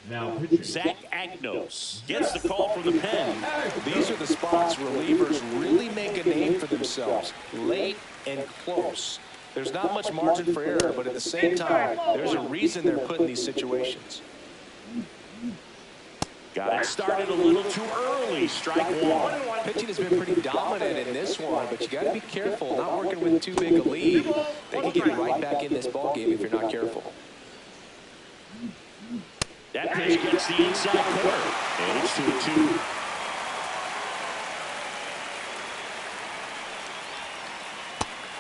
Now pitching. Zach Agnos gets the call from the pen. These are the spots relievers really make a name for themselves. Late and close. There's not much margin for error, but at the same time, there's a reason they're put in these situations. Got it started a little too early. Strike 1. Pitching has been pretty dominant in this one, but you got to be careful. Not working with too big a lead. They can get right back in this ball game if you're not careful. That pitch gets the inside corner, and it's 2-2.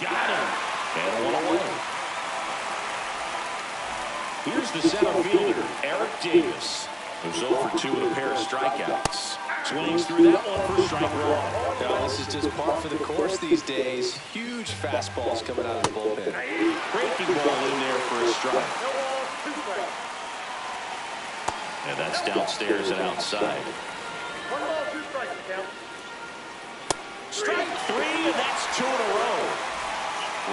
Got him, and 1 away. Here's the center fielder, Eric Davis, who's 0 for 2 with a pair of strikeouts. Swings through that one for strike 1. Now, this is just par for the course these days. Huge fastballs coming out of the bullpen. Breaking ball in there for a strike. No balls, 2 strikes. And that's downstairs and outside. 1 ball, 2 strikes the count. Strike 3, and that's 2 in a row.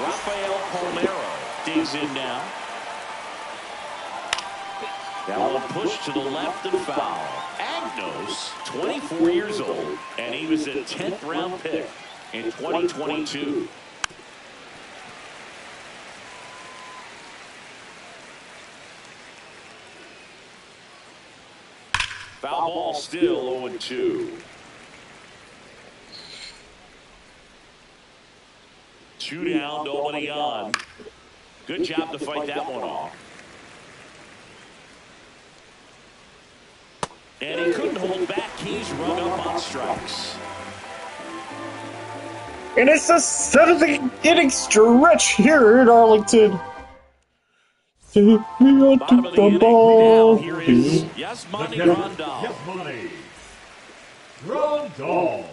Rafael Palmeiro digs in now. That one pushed to the left and foul. Agnos, 24 years old, and he was a 10th round pick in 2022. Foul ball still 0-2. 2 down, nobody on. Good job to fight that one off. And he couldn't hold back. He's run up on strikes. And it's the 7th inning stretch here in Arlington. Take me on Bottom to of the the inning. ball. Now here is Yasmani Grandal. Yasmani Grandal.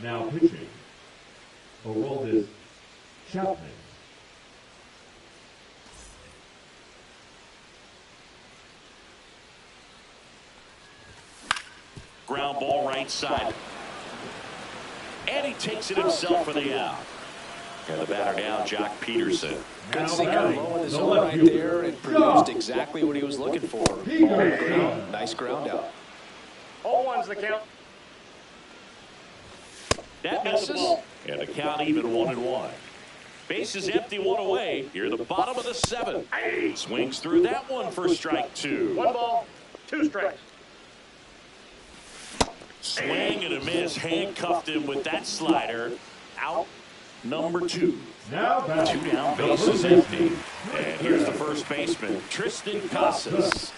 Now pitching. Aroldis Chapman. ball right side. And he takes it himself for the out. And the batter down, Jock Peterson. Good sinker low in the zone right there and produced exactly what he was looking for. Ball on the ground, nice ground out. 0-1's the count. That misses. And the count even 1-1. Base is empty, one away. Here at the bottom of the 7th. Swings through that one for strike 2. 1 ball, 2 strikes. Swing and a miss. Handcuffed him with that slider. Out number 2. Now 2 down, base is empty. And here's the first baseman, Tristan Casas.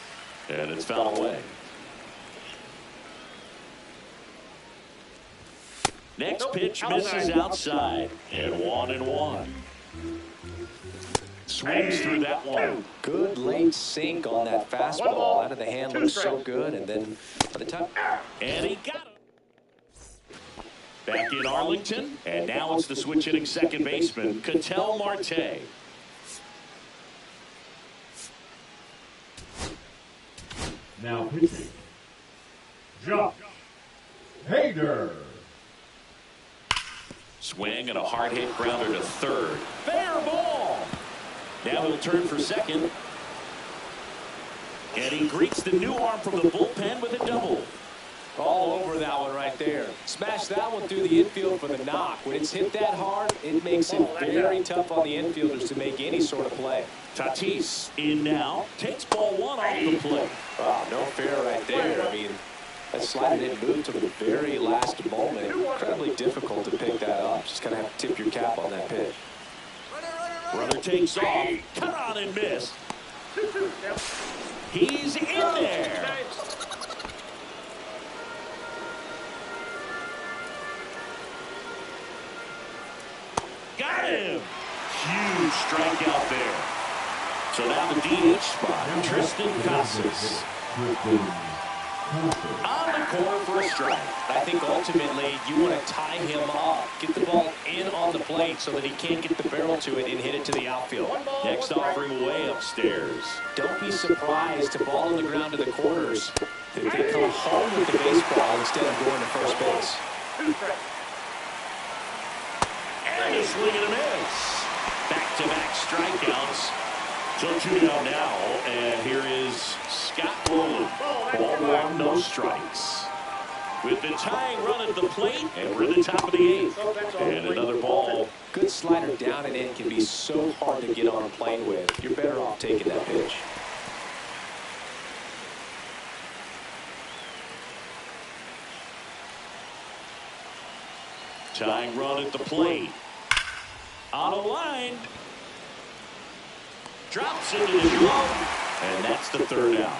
And it's fouled away. Next pitch misses outside. And 1-1. Swings through that one. Good late sink on that fastball. Out of the hand looks so good. And then by the time. And he got it. Back in Arlington. And now it's the switch hitting second baseman, Ketel Marte. Now pitching, Josh Hader. Swing and a hard hit grounder to third. Fair ball. Now he'll turn for second. And he greets the new arm from the bullpen with a double. All over that one right there. Smash that one through the infield for the knock. When it's hit that hard, it makes it very tough on the infielders to make any sort of play. Tatis in now. Takes ball 1 off the plate. Oh, no fair right there. I mean, that slider didn't move to the very last moment. Incredibly difficult to pick that up. Just kind of have to tip your cap on that pitch. Runner takes off. Cut on and missed. He's in there. Got him. Huge strikeout there. So now the DH spot, Tristan Casas. On the corner for a strike. I think ultimately you want to tie him up, get the ball in on the plate so that he can't get the barrel to it and hit it to the outfield. Next offering way upstairs. Don't be surprised to ball on the ground to the corners if they come home with the baseball instead of going to first base. And a swing and a miss. Back-to-back strikeouts. So 2 down now, and here is Scott Rowland. Ball 1, no strikes. With the tying run at the plate, and we're at the top of the 8th. And another ball. Good slider down and in can be so hard to get on a plane with. You're better off taking that pitch. Tying run at the plate. On a line. Drops into the glove, and that's the 3rd out.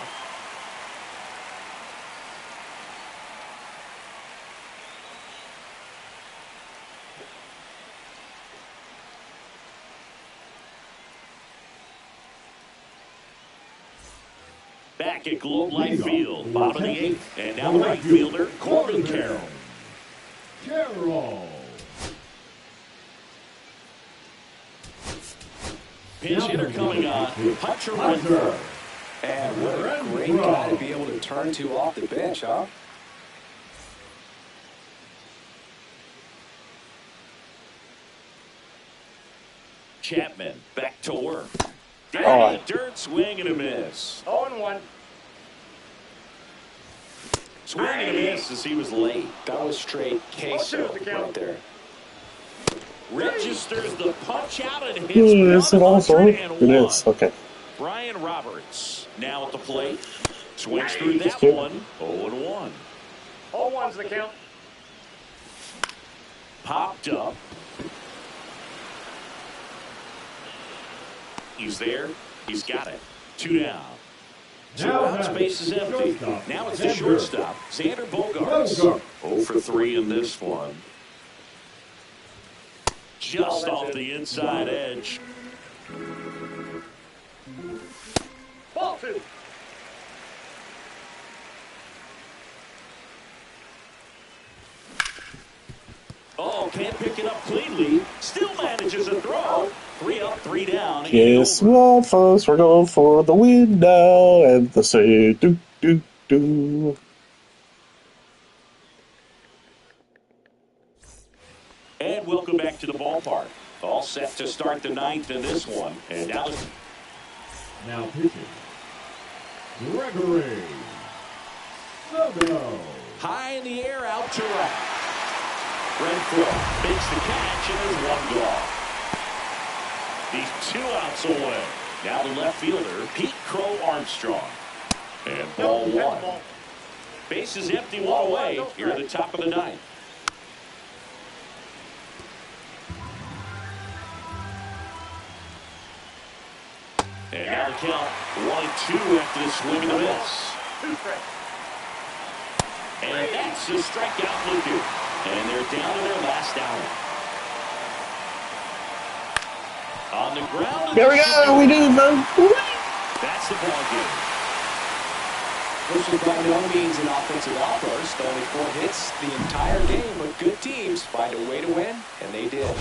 Back at Globe Life Field, bottom of the 8th, and now right fielder Corbin Carroll. Carroll. Pinch hitter coming on, Hunter Renfroe. And what a great guy to be able to turn to off the bench, huh? Chapman back to work. Down the dirt, swing and a miss. 0-1. Swing and a miss as he was late. That was straight queso right there. Registers the punch out and hits Is it also? 101. It is. Okay. Brian Roberts now at the plate. Swings through that Yep. one. 0-1. 0-1's the count. Popped up. He's there. He's got it. 2 down. 2 out. Space is empty. Now it's the shortstop, Xander Bogaerts. 0 for 3 in this one. Just off the inside edge. Ball 2. Oh, can't pick it up cleanly. Still manages a throw. 3 up, 3 down. Guess what, folks? We're going for the win now. And the say do do do. And welcome back to the ballpark. All set to start the ninth in this one. And now pitching, Gregory Soto. high in the air, out to right. Renfroe makes the catch, and there's one gone. He's 2 outs away. Now the left fielder, Pete Crow Armstrong. And ball 1. Base is empty, 1 away here at the top of the ninth. And now the count 1-2 after the swing and a miss. 2 strikes. And that's a strikeout looking. And they're down to their last out. On the ground. There we go. We did it, man. That's the ball game. This was by no means an offensive outburst. Only 4 hits the entire game, but good teams find a way to win, and they did.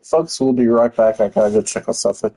Folks, we'll be right back. I gotta go check on something.